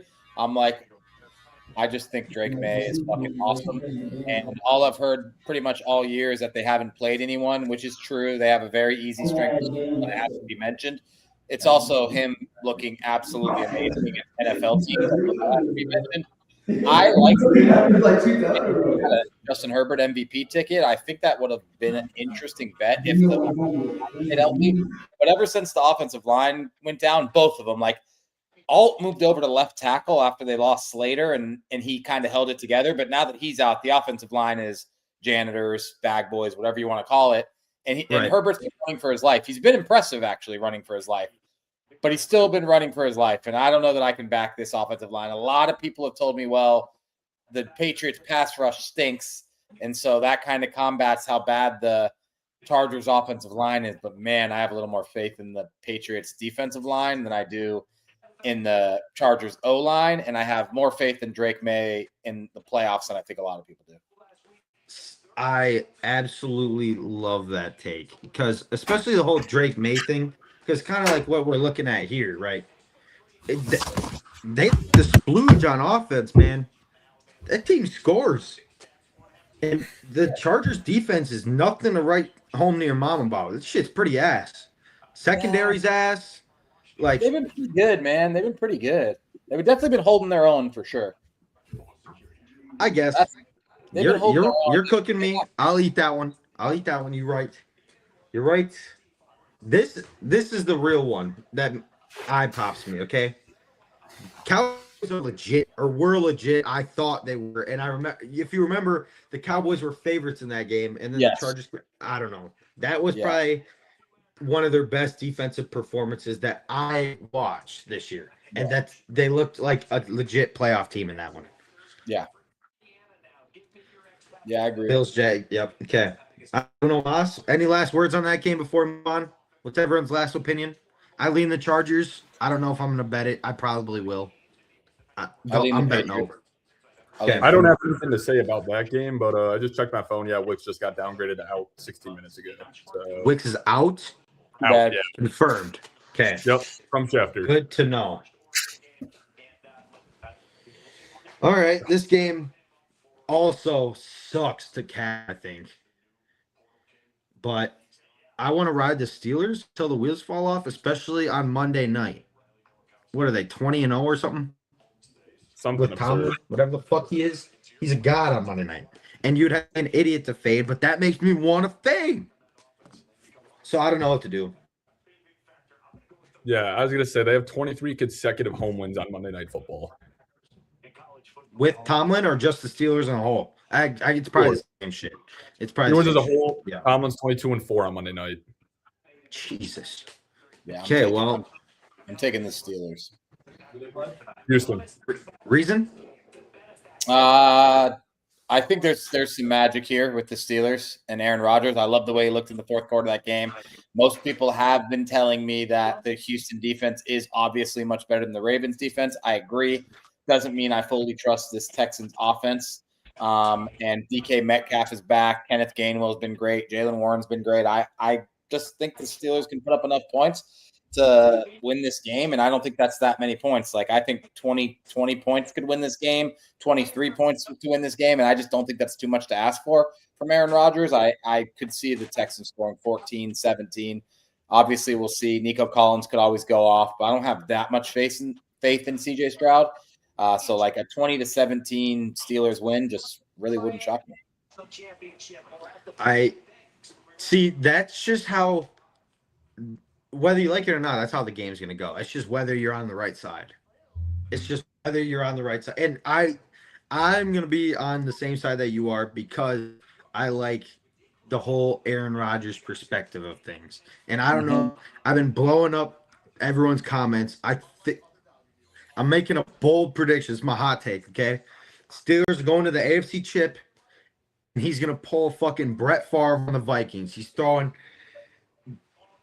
S2: I just think Drake May is fucking awesome. And all I've heard pretty much all year is that they haven't played anyone, which is true. They have a very easy strength that has to be mentioned. It's also him looking absolutely amazing at NFL teams. That has to be mentioned. I like Justin Herbert MVP ticket. I think that would have been an interesting bet if it helped me. But ever since the offensive line went down, both of them, like Alt moved over to left tackle after they lost Slater, and he kind of held it together. But now that he's out, the offensive line is janitors, bag boys, whatever you want to call it. And Herbert's been running for his life. He's been impressive, actually, running for his life. But he's still been running for his life. And I don't know that I can back this offensive line. A lot of people have told me, well, the Patriots pass rush stinks. And so that kind of combats how bad the Chargers offensive line is. But, man, I have a little more faith in the Patriots defensive line than I do in the Chargers O-line, and I have more faith in Drake May in the playoffs than I think a lot of people do.
S1: I absolutely love that take because especially the whole Drake May thing, because kind of like what we're looking at here, right? They the splooge on offense, man. That team scores. And the Chargers defense is nothing to write home to your mom about. This shit's pretty ass. Secondary's ass. Like
S2: they've been pretty good, man. They've been pretty good. They've definitely been holding their own for sure.
S1: I guess you're cooking me. I'll eat that one. You're right. You're right. This is the real one that eye pops me. Okay, Cowboys are legit, or were legit. I thought they were, and I remember. If you remember, the Cowboys were favorites in that game, and then the Chargers. I don't know. That was probably one of their best defensive performances that I watched this year. And they looked like a legit playoff team in that one.
S2: Yeah. Yeah, I agree.
S1: Bills, Jag. Yep. Okay. I don't know, any last words on that game before we move on? What's everyone's last opinion? I lean the Chargers. I don't know if I'm going to bet it. I probably will. I'm betting over.
S3: Okay. I don't have anything to say about that game, but I just checked my phone. Yeah, Wicks just got downgraded to out 16 minutes ago. So.
S1: Wicks is out?
S3: Out, yeah.
S1: Confirmed. Okay.
S3: Yep, from Schefter.
S1: Good to know. All right, this game also sucks to catch, I think. But I want to ride the Steelers till the wheels fall off, especially on Monday night. What are they, 20-0 or something?
S3: Something
S1: with Tomlin, whatever the fuck he is. He's a god on Monday night. And you'd have an idiot to fade, but that makes me want to fade. So I don't know what to do.
S3: Yeah, I was going to say they have 23 consecutive home wins on Monday Night Football.
S1: With Tomlin or just the Steelers on a whole? It's probably the same shit. It's probably
S3: Steelers as a whole. Yeah. Tomlin's 22-4 on Monday night.
S1: Jesus.
S2: Yeah.
S1: Okay, well.
S2: I'm taking the Steelers.
S3: Houston.
S1: Reason?
S2: I think there's some magic here with the Steelers and Aaron Rodgers. I love the way he looked in the fourth quarter of that game. Most people have been telling me that the Houston defense is obviously much better than the Ravens defense. I agree. Doesn't mean I fully trust this Texans offense. And DK Metcalf is back. Kenneth Gainwell has been great. Jaylen Warren's been great. I just think the Steelers can put up enough points to win this game, and I don't think that's that many points. Like, I think 20 points could win this game, 23 points to win this game, and I just don't think that's too much to ask for from Aaron Rodgers. I could see the Texans scoring 14, 17. Obviously, we'll see. Nico Collins could always go off, but I don't have that much faith in CJ Stroud. So, like, a 20-17 Steelers win just really wouldn't shock me.
S1: I see. That's just how – whether you like it or not, that's how the game's going to go. It's just whether you're on the right side. It's just whether you're on the right side. And I'm going to be on the same side that you are because I like the whole Aaron Rodgers perspective of things. And I don't know. I've been blowing up everyone's comments. I'm making a bold prediction. It's my hot take, okay? Steelers are going to the AFC chip, and he's going to pull fucking Brett Favre on the Vikings. He's throwing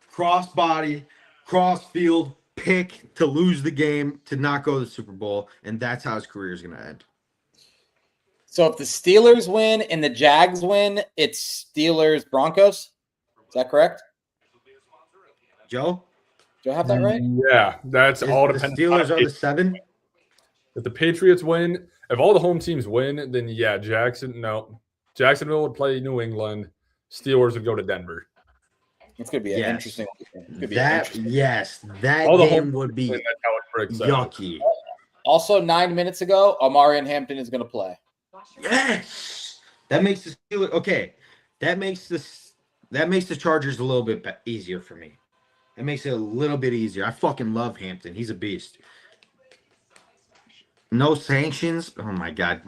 S1: cross-body, cross-field, pick to lose the game, to not go to the Super Bowl, and that's how his career is going to end.
S2: So if the Steelers win and the Jags win, it's Steelers-Broncos? Is that correct?
S1: Joe?
S2: Do I have that right?
S3: Yeah, that's all
S1: The
S3: depends.
S1: Steelers are the 7?
S3: If the Patriots win, if all the home teams win, then yeah, Jacksonville would play New England. Steelers would go to Denver.
S2: It's going to be an
S1: Yes.
S2: interesting weekend. It's gonna be
S1: That
S2: interesting.
S1: yes, that
S3: All the
S1: game
S3: home
S1: would be
S3: That's how it breaks out.
S1: yucky.
S2: Also, 9 minutes ago, Omarion Hampton is going to play.
S1: Yes, that makes the Steelers okay. That makes the Chargers a little bit easier for me. It makes it a little bit easier. I fucking love Hampton. He's a beast. No sanctions. Oh my god.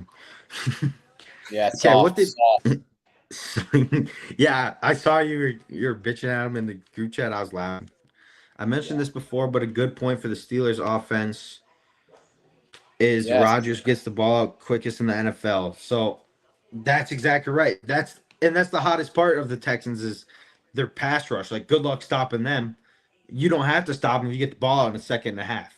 S2: Yeah,
S1: Okay,
S2: soft,
S1: what did-
S2: soft.
S1: Yeah, I saw you're bitching at him in the group chat. I was laughing. I mentioned this before, but a good point for the Steelers offense is
S2: Yes.
S1: Rodgers gets the ball out quickest in the NFL. So that's exactly right. That's the hottest part of the Texans is their pass rush. Like, good luck stopping them. You don't have to stop them if you get the ball out in a second and a half.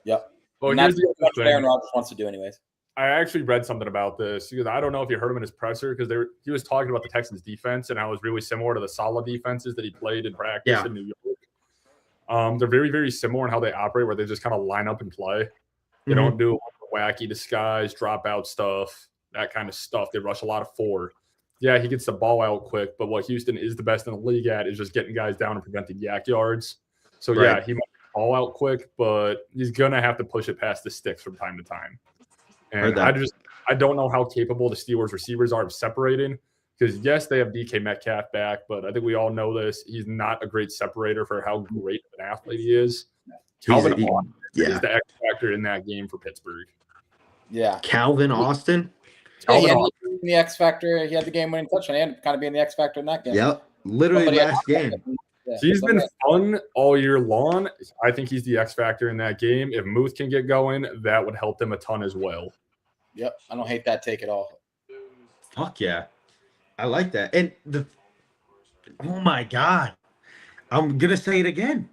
S2: Yep.
S3: Well,
S2: And
S3: here's
S2: that's
S3: the other
S2: what Aaron
S3: thing.
S2: Rodgers wants to do anyways.
S3: I actually read something about this because I don't know if you heard him in his presser because he was talking about the Texans defense and how it was really similar to the solid defenses that he played in practice in New York. They're very, very similar in how they operate, where they just kind of line up and play. They don't do wacky disguise, drop out stuff, that kind of stuff. They rush a lot of 4. Yeah, he gets the ball out quick, but what Houston is the best in the league at is just getting guys down and preventing yak yards. So yeah,
S1: Right.
S3: he might get the ball out quick, but he's gonna have to push it past the sticks from time to time.
S1: Heard
S3: And
S1: that.
S3: I don't know how capable the Steelers receivers are of separating because yes, they have DK Metcalf back, but I think we all know this. He's not a great separator for how great of an athlete he is. Calvin Austin is the X factor in that game for Pittsburgh.
S2: Yeah.
S1: Calvin Austin.
S2: Yeah, he
S3: Calvin
S2: had the X Factor. He had the game-winning touchdown. He had to kind of be in the X Factor in that game.
S1: Yep. Literally
S2: Somebody had-
S1: last game.
S2: Yeah,
S3: He's been
S2: somebody-
S3: fun all year long. I think he's the X factor in that game. If Muth can get going, that would help them a ton as well.
S2: Yep. I don't hate that take at all.
S1: Fuck yeah. I like that. And oh my God. I'm going to say it again.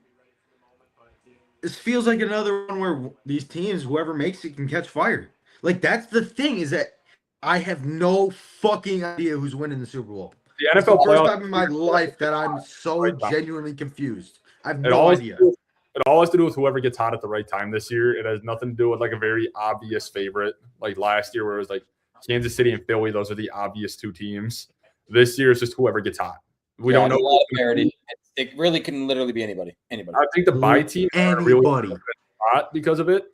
S1: This feels like another one where these teams, whoever makes it, can catch fire. Like, that's the thing, is that I have no fucking idea who's winning the Super Bowl.
S3: The
S1: It's the
S3: NFL
S1: first
S3: playoffs,
S1: time in my life that I'm so
S3: Right now.
S1: genuinely confused. I have
S3: it
S1: no
S3: all has to
S1: idea.
S3: do- it all has to do with whoever gets hot at the right time this year. It has nothing to do with like a very obvious favorite, like last year where it was like Kansas City and Philly. Those are the obvious 2 teams. This year it's just whoever gets hot. We don't know.
S2: There's a lot of parity. It really can literally be anybody. Anybody.
S3: I think the bye team are really
S1: Anybody.
S3: hot because of it,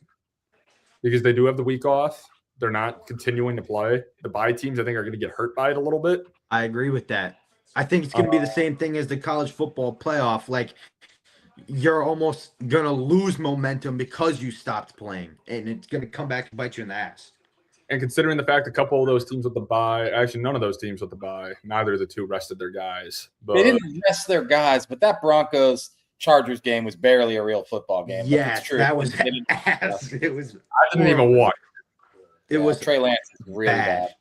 S3: because they do have the week off. They're not continuing to play. The bye teams, I think, are going to get hurt by it a little bit.
S1: I agree with that. I think it's going to be the same thing as the college football playoff. Like, you're almost going to lose momentum because you stopped playing, and it's going to come back to bite you in the ass.
S3: And considering the fact a couple of those teams with the bye, actually none of those teams with the bye, neither of the 2 rested their guys. But
S2: They didn't rest their guys, but that Broncos Chargers game was barely a real football game. But
S1: Yes,
S2: it's true.
S1: that was
S2: They didn't-
S1: ass. It was.
S3: I didn't even watch.
S1: It was
S2: Trey Lance is really bad.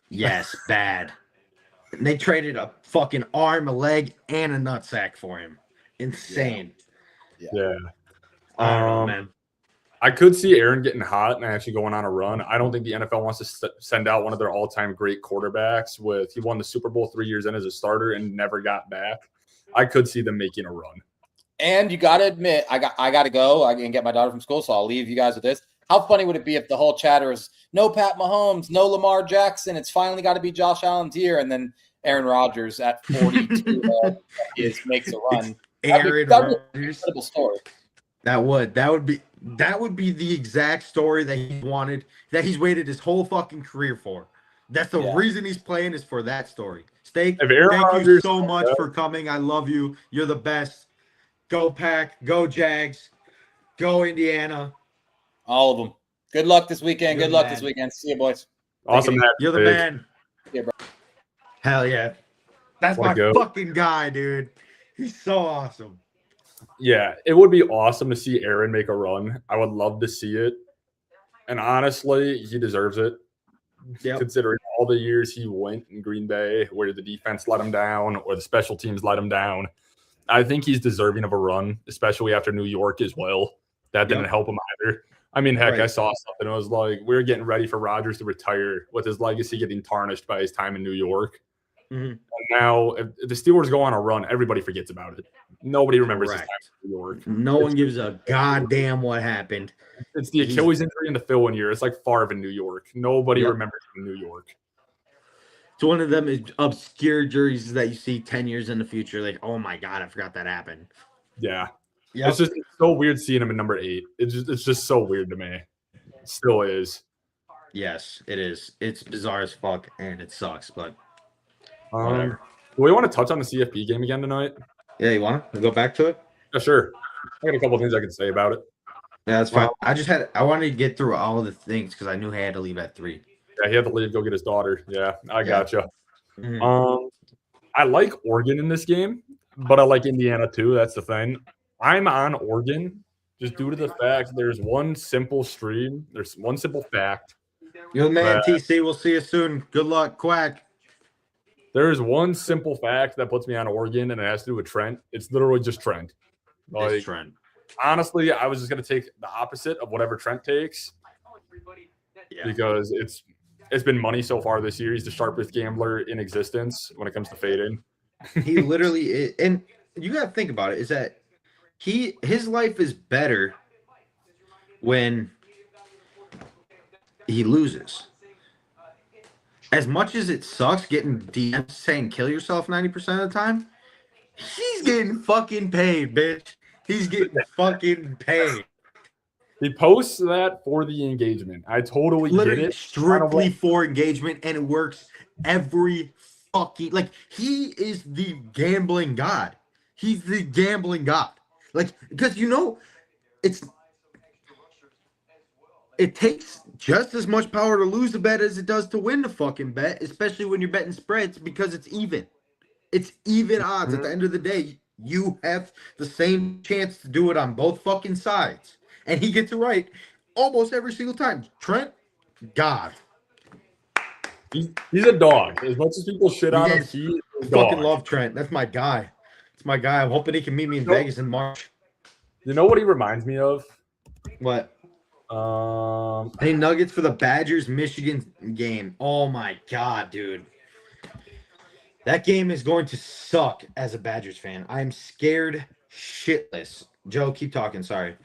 S1: Yes, bad. And they traded a fucking arm, a leg, and a nutsack for him. Insane.
S3: Yeah.
S1: I don't know, man.
S3: I could see Aaron getting hot and actually going on a run. I don't think the NFL wants to send out one of their all-time great quarterbacks he won the Super Bowl 3 years in as a starter and never got back. I could see them making a run.
S2: And you got to admit, I got to go. I can get my daughter from school, so I'll leave you guys with this. How funny would it be if the whole chatter is no Pat Mahomes, no Lamar Jackson? It's finally got to be Josh Allen's year, and then Aaron Rodgers at 42 makes a run.
S1: Aaron
S2: that'd be an
S1: Rodgers.
S2: incredible story.
S1: That would be the exact story that he wanted, that he's waited his whole fucking career for. That's the reason he's playing, is for that story. Steak,
S3: If Aaron
S1: thank you
S3: Rodgers-
S1: so much for coming. I love you. You're the best. Go Pack, go Jags, go Indiana.
S2: All of them. Good luck this weekend.
S1: You're
S2: Good
S1: the
S2: luck
S1: man.
S2: this weekend. See you, boys.
S3: Awesome.
S1: You're the
S3: Big.
S1: man.
S2: Yeah, bro.
S1: Hell yeah. That's
S3: What a
S1: my
S3: goat.
S1: fucking guy, dude. He's so awesome.
S3: Yeah, it would be awesome to see Aaron make a run. I would love to see it. And honestly, he deserves it.
S1: Yep.
S3: Considering all the years he went in Green Bay where the defense let him down or the special teams let him down. I think he's deserving of a run, especially after New York as well. That didn't help him either. I mean, heck,
S1: Right.
S3: I saw something. It was like we are getting ready for Rodgers to retire with his legacy getting tarnished by his time in New York.
S1: Mhm.
S3: And now, if the Steelers go on a run, everybody forgets about it. Nobody remembers his
S1: Correct.
S3: time in New York.
S1: No one gives a goddamn what happened.
S3: It's the Achilles injury and the fill-in year. It's like Favre in New York. Nobody
S1: Yep.
S3: remembers him in New York.
S1: It's one of them obscure jerseys that you see 10 years in the future. Like, oh my God, I forgot that happened.
S3: Yeah.
S1: Yep.
S3: It's so weird seeing him in number 8. It's just so weird to me. It still is.
S1: Yes, it is. It's bizarre as fuck and it sucks, but whatever.
S3: Do we want to touch on the CFP game again tonight?
S1: Yeah, you want to go back to it?
S3: Yeah, sure. I got a couple of things I can say about it.
S1: Yeah, that's fine. I wanted to get through all of the things because I knew he had to leave at 3.
S3: Yeah, he had to leave, go get his daughter. Yeah, I gotcha.
S1: Mhm.
S3: I like Oregon in this game, but I like Indiana too. That's the thing. I'm on Oregon just due to the fact there's one simple stream. There's one simple fact.
S1: You're the man,
S3: But-
S1: TC. We'll see you soon. Good luck, Quack.
S3: There is one simple fact that puts me on Oregon, and it has to do with Trent. It's literally just Trent. Like,
S1: It's Trent.
S3: honestly, I was just going to take the opposite of whatever Trent takes
S1: Yeah.
S3: because it's been money so far this year. He's the sharpest gambler in existence when it comes to fading.
S1: He literally is, and you got to think about it, is that his life is better when he loses. As much as it sucks getting DMs saying kill yourself 90% of the time, he's getting fucking paid, bitch. He's getting fucking paid.
S3: He posts that for the engagement. I totally get
S1: Literally
S3: it.
S1: strictly for engagement, and it works every fucking like he is the gambling god. He's the gambling god. Like, because it takes just as much power to lose the bet as it does to win the fucking bet, especially when you're betting spreads because it's even. It's even odds. At the end of the day, you have the same chance to do it on both fucking sides. And he gets it right almost every single time. Trent, God.
S3: He's a dog. As much as people shit on him,
S1: Yes.
S3: he is a
S1: Fucking
S3: dog.
S1: love Trent. That's my guy. It's my guy. I'm hoping he can meet me in Vegas in March.
S3: You know what he reminds me of?
S1: What?
S3: Um,
S1: Hey, Nuggets for the Badgers Michigan game. Oh my God, dude. That game is going to suck as a Badgers fan. I'm scared shitless. Joe, keep talking. Sorry.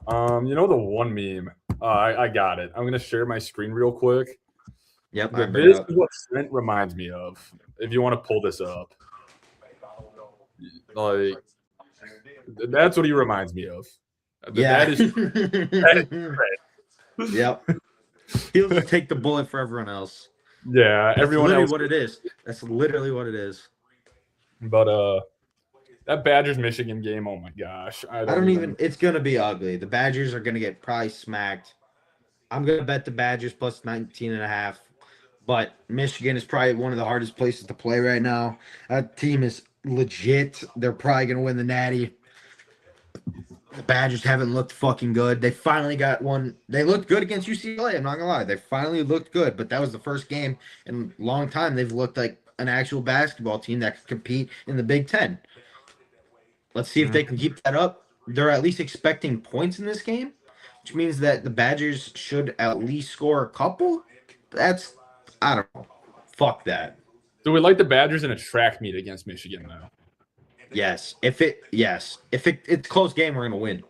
S3: you know the one meme. I got it. I'm gonna share my screen real quick.
S1: Yep. I bring it
S3: This
S1: up.
S3: is what Trent reminds me of. If you want to pull this up, like that's what he reminds me of.
S1: Yeah.
S3: That is Trent.
S1: Yep. He'll just take the bullet for everyone else.
S3: Yeah,
S1: That's
S3: everyone
S1: literally
S3: else.
S1: what it is. That's literally what it is.
S3: But that Badgers Michigan game. Oh my gosh,
S1: I don't even. It's gonna be ugly. The Badgers are gonna get probably smacked. I'm gonna bet the Badgers plus 19.5. But Michigan is probably one of the hardest places to play right now. That team is legit. They're probably gonna win the Natty. The Badgers haven't looked fucking good. They finally got one. They looked good against UCLA. I'm not gonna lie. They finally looked good, but that was the first game in a long time they've looked like an actual basketball team that could compete in the Big Ten. Let's see if they can keep that up. They're at least expecting points in this game, which means that the Badgers should at least score a couple. That's, I don't know. Fuck that.
S3: Do we like the Badgers in a track meet against Michigan though?
S1: Yes. If it's a close game, we're gonna win.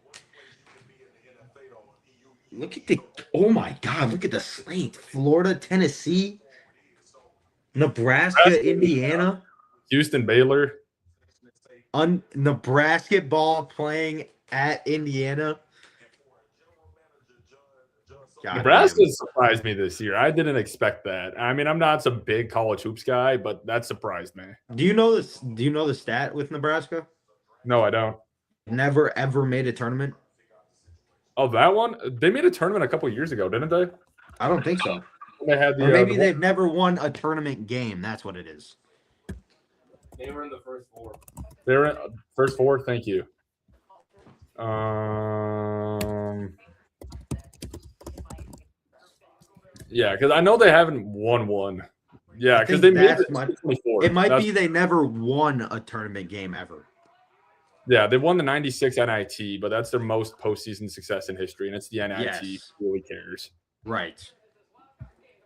S1: Look at oh my God, look at the slate. Florida, Tennessee, Nebraska, Indiana.
S3: Houston, Baylor.
S1: Nebraska ball playing at Indiana. God
S3: Nebraska
S1: damn.
S3: surprised me this year. I didn't expect that. I mean, I'm not some big college hoops guy, but that surprised me.
S1: Do you know this? Do you know the stat with Nebraska?
S3: No, I don't.
S1: Never ever made a tournament.
S3: Oh, that one? They made a tournament a couple years ago, didn't they?
S1: I don't think so.
S3: They had the
S1: Or maybe
S3: the
S1: they've never won a tournament game. That's what it is.
S4: They were in the first four.
S3: They're in first four. Thank you. Yeah, because I know they haven't won one. Yeah, because they made it 24.
S1: It might be they never won a tournament game ever.
S3: Yeah, they won the 96 NIT, but that's their most postseason success in history, and it's the NIT.
S1: Yes.
S3: Who really cares?
S1: Right.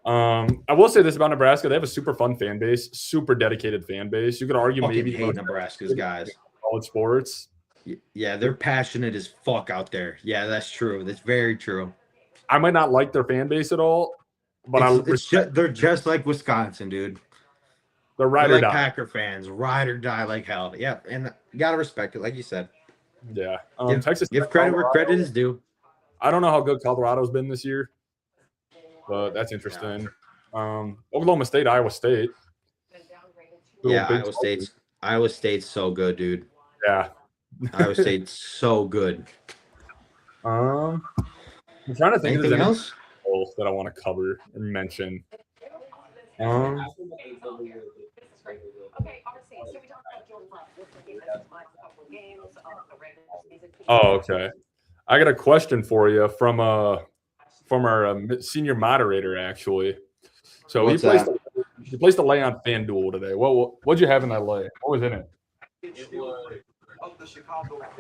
S3: I will say this about Nebraska: they have a super fun fan base, super dedicated fan base. You could argue
S1: Fucking
S3: maybe
S1: hate Nebraska's guys.
S3: college sports.
S1: Yeah, they're passionate as fuck out there. Yeah, that's true. That's very true.
S3: I might not like their fan base at all, but
S1: they're just like Wisconsin, dude.
S3: They're ride
S1: They're
S3: or
S1: like
S3: die.
S1: Packer fans, ride or die like hell. Yeah, and you gotta respect it, like you said.
S3: Yeah,
S1: Give credit where credit is due.
S3: I don't know how good Colorado's been this year, but that's interesting. Oklahoma State, Iowa State.
S1: Yeah, Iowa State's so good, dude.
S3: Yeah,
S1: Iowa State's so good.
S3: I'm trying to think
S1: Anything else
S3: that I want to cover and mention. Oh, okay. I got a question for you from our senior moderator, actually. So he placed a lay on FanDuel today. What'd you have in that lay? What was in it?
S4: It was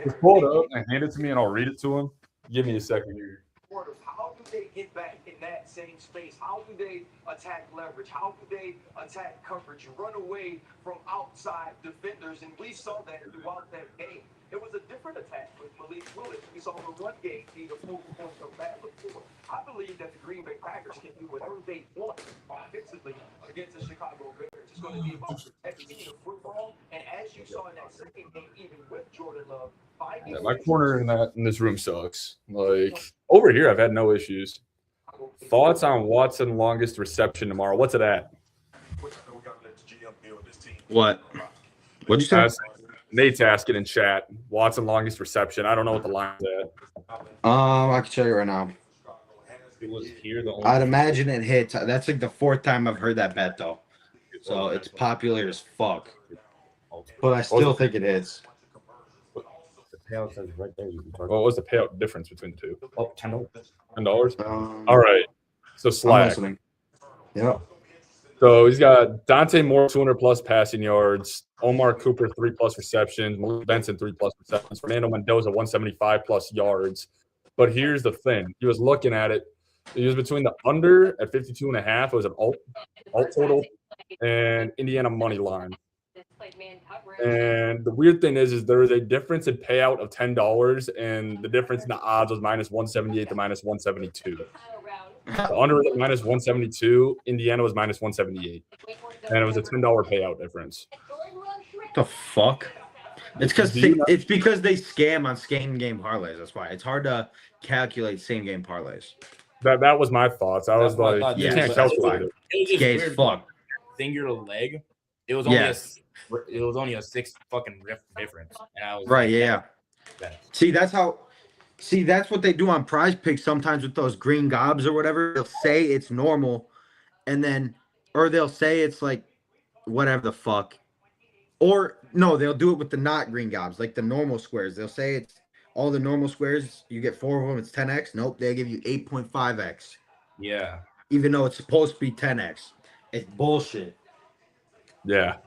S3: Just pull it up and hand it to me, and I'll read it to him. Give me a second here.
S5: How do they get back in that same space? How do they attack leverage? How do they attack coverage? Run away from outside defenders, and we saw that throughout that game. It was a different attack with Malik Willis. We saw the run game be the focal point of battle before. I believe that the Green Bay Packers can do whatever they want offensively against the Chicago Bears. It's going to be about protecting the football, and as you saw in that second game, even with Jordan Love,
S3: my corner in this room sucks. Like over here, I've had no issues. Thoughts on Watson longest reception tomorrow? What's it at?
S1: What? What'd you say?
S3: Nate's asking in chat. Watson longest reception. I don't know what the line's at.
S1: I can tell you right now.
S4: It was here.
S1: I'd imagine it hits. That's like the fourth time I've heard that bet though. So it's popular as fuck. But I still think it hits.
S4: Payout says right there.
S3: What was the payout difference between the two?
S4: Oh, $10.
S3: $10? All right. So
S1: I'm
S3: Slack.
S1: listening. Yep.
S3: So he's got Dante Moore 200+ passing yards, Omar Cooper 3+ receptions, Malik Benson 3+ receptions, Fernando Mendoza 175+ yards. But here's the thing: he was looking at it. He was between the under at 52.5. It was an alt total, and Indiana money line. And the weird thing is there is a difference in payout of $10, and the difference in the odds was -178 to -172. The under was at -172. Indiana was -178, and it was a $10 payout difference.
S1: What the fuck? It's because they scam on same game parlays. That's why it's hard to calculate same game parlays.
S3: That was my thoughts. I was
S4: That's what I
S3: like,
S4: thought,
S3: you
S1: yeah,
S3: can't
S1: but
S3: calculate it.
S4: It was just
S1: Gay as
S4: weird.
S1: fuck.
S4: Finger leg. It was only
S1: Yes.
S4: it was only a 6 fucking difference, and I was
S1: Right?
S4: like,
S1: Yeah.
S4: that-
S1: See, that's what they do on Prize Picks sometimes with those green gobs or whatever. They'll say it's normal, and then, or they'll say it's like whatever the fuck, or no, they'll do it with the not green gobs, like the normal squares. They'll say it's all the normal squares. You get 4 of them. It's 10x. Nope, they give you 8.5x,
S4: Yeah.
S1: even though it's supposed to be 10x. It's bullshit.
S3: Yeah,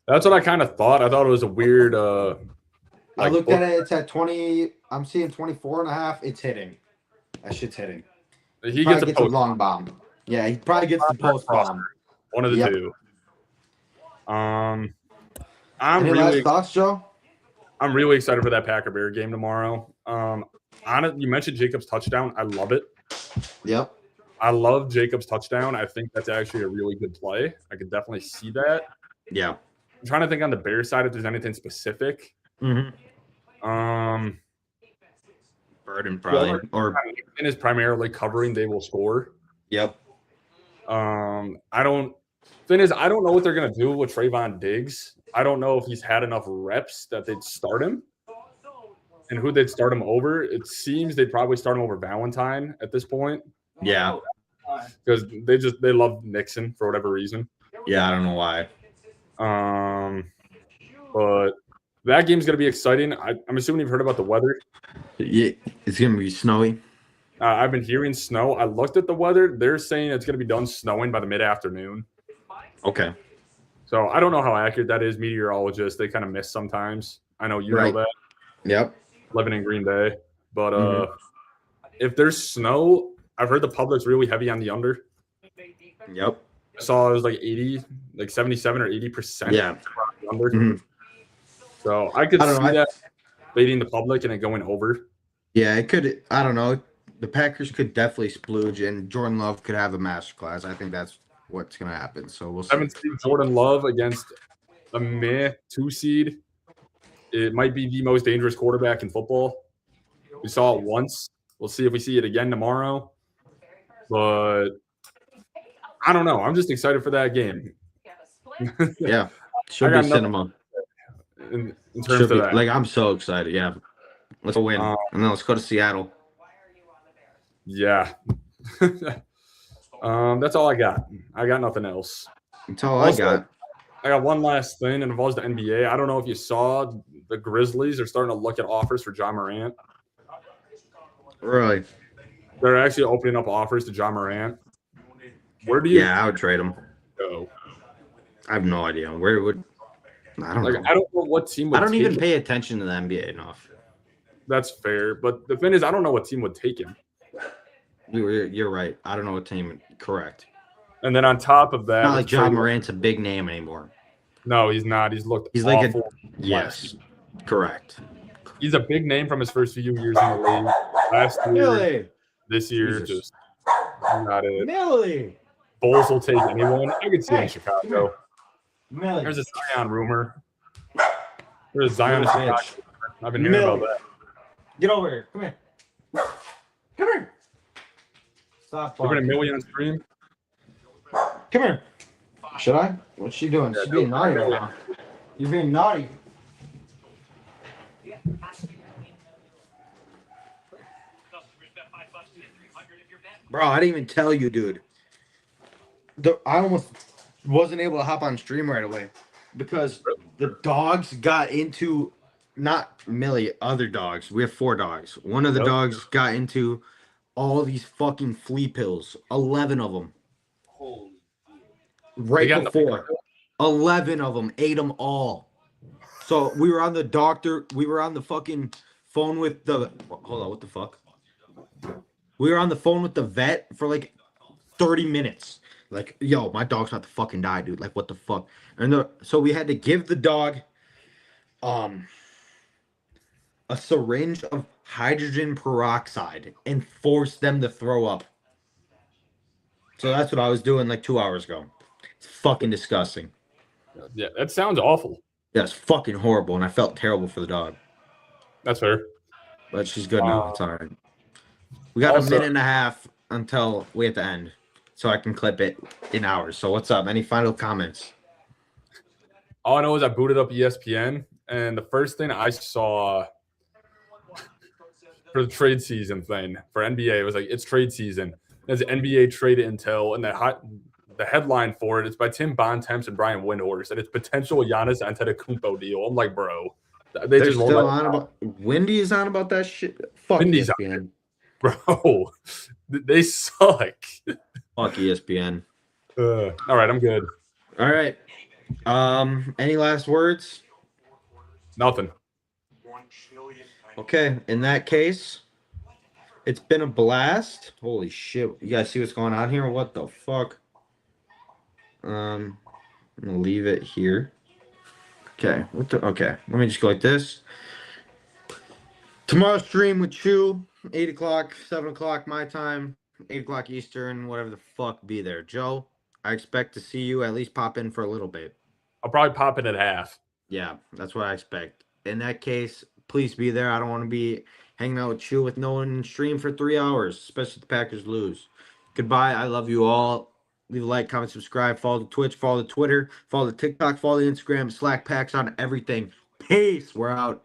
S3: that's what I kind of thought. I thought it was a weird.
S1: I looked at it. It's at 20. I'm seeing 24.5. It's hitting. That shit's hitting.
S3: He
S1: Probably
S3: gets a
S1: gets a
S3: post.
S1: long bomb. Yeah, he probably gets the post bomb.
S3: One of the
S1: Yep.
S3: two. I'm
S1: Any last
S3: really,
S1: thoughts, Joe?
S3: I'm really excited for that Packer Bear game tomorrow. You mentioned Jacobs' touchdown. I love it.
S1: Yep.
S3: I love Jacobs' touchdown. I think that's actually a really good play. I could definitely see that.
S1: Yeah.
S3: I'm trying to think on the Bears side if there's anything specific.
S1: Mm-hmm. Burden probably. Or
S3: Houston is primarily covering. They will score.
S1: yep.
S3: I don't know what they're gonna do with Trayvon Diggs. I don't know if he's had enough reps that they'd start him, and who they'd start him over. It seems they'd probably start him over Valentine at this point
S1: Yeah.
S3: because they love Nixon for whatever reason.
S1: Yeah. I don't know why.
S3: But that game's going to be exciting. I'm assuming you've heard about the weather.
S1: Yeah, it's gonna be snowy.
S3: I've been hearing snow. I looked at the weather. They're saying it's going to be done snowing by the mid-afternoon.
S1: Okay.
S3: So I don't know how accurate that is. Meteorologists, they kind of miss sometimes. I know you
S1: Right.
S3: know that,
S1: Yep.
S3: living in Green Bay. But
S1: Mhm.
S3: if there's snow, I've heard the public's really heavy on the under.
S1: Yep.
S3: I saw it was like 80, like 77 or 80%.
S1: Yeah.
S3: Under.
S1: Mhm.
S3: So I could
S1: I don't
S3: see
S1: know,
S3: that baiting the public and it going over.
S1: Yeah, it could. I don't know. The Packers could definitely splooge, and Jordan Love could have a masterclass. I think that's what's gonna happen. So we'll see.
S3: 7th seed Jordan Love against a meh 2 seed. It might be the most dangerous quarterback in football. We saw it once. We'll see if we see it again tomorrow. But I don't know. I'm just excited for that game.
S1: Yeah, should
S3: I
S1: be
S3: got nothing-
S1: cinema.
S3: In terms
S1: Should
S3: of
S1: be,
S3: that.
S1: like I'm so excited. Yeah, let's go win, and then let's go to Seattle.
S3: Yeah. That's all I got. I got nothing else.
S1: That's all
S3: Also,
S1: I got.
S3: I got one last thing, and it involves the NBA. I don't know if you saw the Grizzlies are starting to look at offers for John Morant.
S1: Really?
S3: They're actually opening up offers to John Morant. Where do you
S1: Yeah, I would trade him.
S3: go?
S1: I have no idea where would. I don't
S3: Like,
S1: know.
S3: I don't know what team would
S1: I don't
S3: take
S1: even
S3: him.
S1: pay attention to the NBA enough.
S3: That's fair. But the thing is, I don't know what team would take him.
S1: You're right. I don't know what team. Correct.
S3: And then on top of that,
S1: Not like
S3: with
S1: John
S3: trade-
S1: Morant's a big name anymore.
S3: No, he's not. He's looked
S1: He's like
S3: awful.
S1: Yes, correct.
S3: He's a big name from his first few years in the league. Last year, this year,
S1: Jesus.
S3: just not it.
S1: Millie.
S3: Bulls will take anyone. I could see it in
S1: Hey,
S3: Chicago.
S1: Millie.
S3: There's a Zion rumor. There's a Zion in
S1: Little
S3: Chicago.
S1: bitch.
S3: I've been hearing about that.
S1: Get over here. Come here. Come here. Stop.
S3: We're going
S1: barking.
S3: to million stream.
S1: Come here. Should I? What's she doing? She's being naughty right now. You're being naughty. Bro, I didn't even tell you, dude. I almost wasn't able to hop on stream right away because the dogs got into, not Millie, other dogs. We have 4 dogs. One of the
S3: Yep.
S1: dogs got into all these fucking flea pills. 11 of them. Right
S3: They got in the-
S1: before. 11 of them. Ate them all. So we were on the doctor. We were on the fucking phone with the. Hold on. What the fuck? We were on the phone with the vet for like 30 minutes. Like, yo, my dog's about to fucking die, dude. Like, what the fuck? And so we had to give the dog a syringe of hydrogen peroxide and force them to throw up. So that's what I was doing like 2 hours ago. It's fucking disgusting.
S3: Yeah, that sounds awful.
S1: Yeah, it's fucking horrible, and I felt terrible for the dog.
S3: That's fair.
S1: But she's good now. It's all right. We got
S3: Also-
S1: a minute and a half until we have to end, so I can clip it in hours. So what's up? Any final comments?
S3: All I know is I booted up ESPN, and the first thing I saw for the trade season thing for NBA, it was like, it's trade season. There's NBA trade intel, and the headline for it is by Tim Bontemps and Brian Windhorst, and it's potential Giannis Antetokounmpo deal. I'm like, bro, they
S1: They're
S3: just rolled
S1: still
S3: that
S1: on about. Wendy is on about that shit. Fuck
S3: Wendy's on
S1: ESPN.
S3: bro. They suck.
S1: Fuck ESPN.
S3: All right, I'm good.
S1: All right. Any last words?
S3: Nothing.
S1: Okay. In that case, it's been a blast. Holy shit! You guys see what's going on here? What the fuck? I'm gonna leave it here. Okay. Okay. Let me just go like this. Tomorrow's stream with Chew, 8 o'clock, 7 o'clock my time, 8 o'clock Eastern, whatever the fuck, be there. Joe, I expect to see you at least pop in for a little bit.
S3: I'll probably pop it at half.
S1: Yeah, that's what I expect. In that case, please be there. I don't want to be hanging out with you with no one in stream for 3 hours, especially if the Packers lose. Goodbye. I love you all. Leave a like, comment, subscribe, follow the Twitch, follow the Twitter, follow the TikTok, follow the Instagram, Slack Packs on everything. Peace. We're out.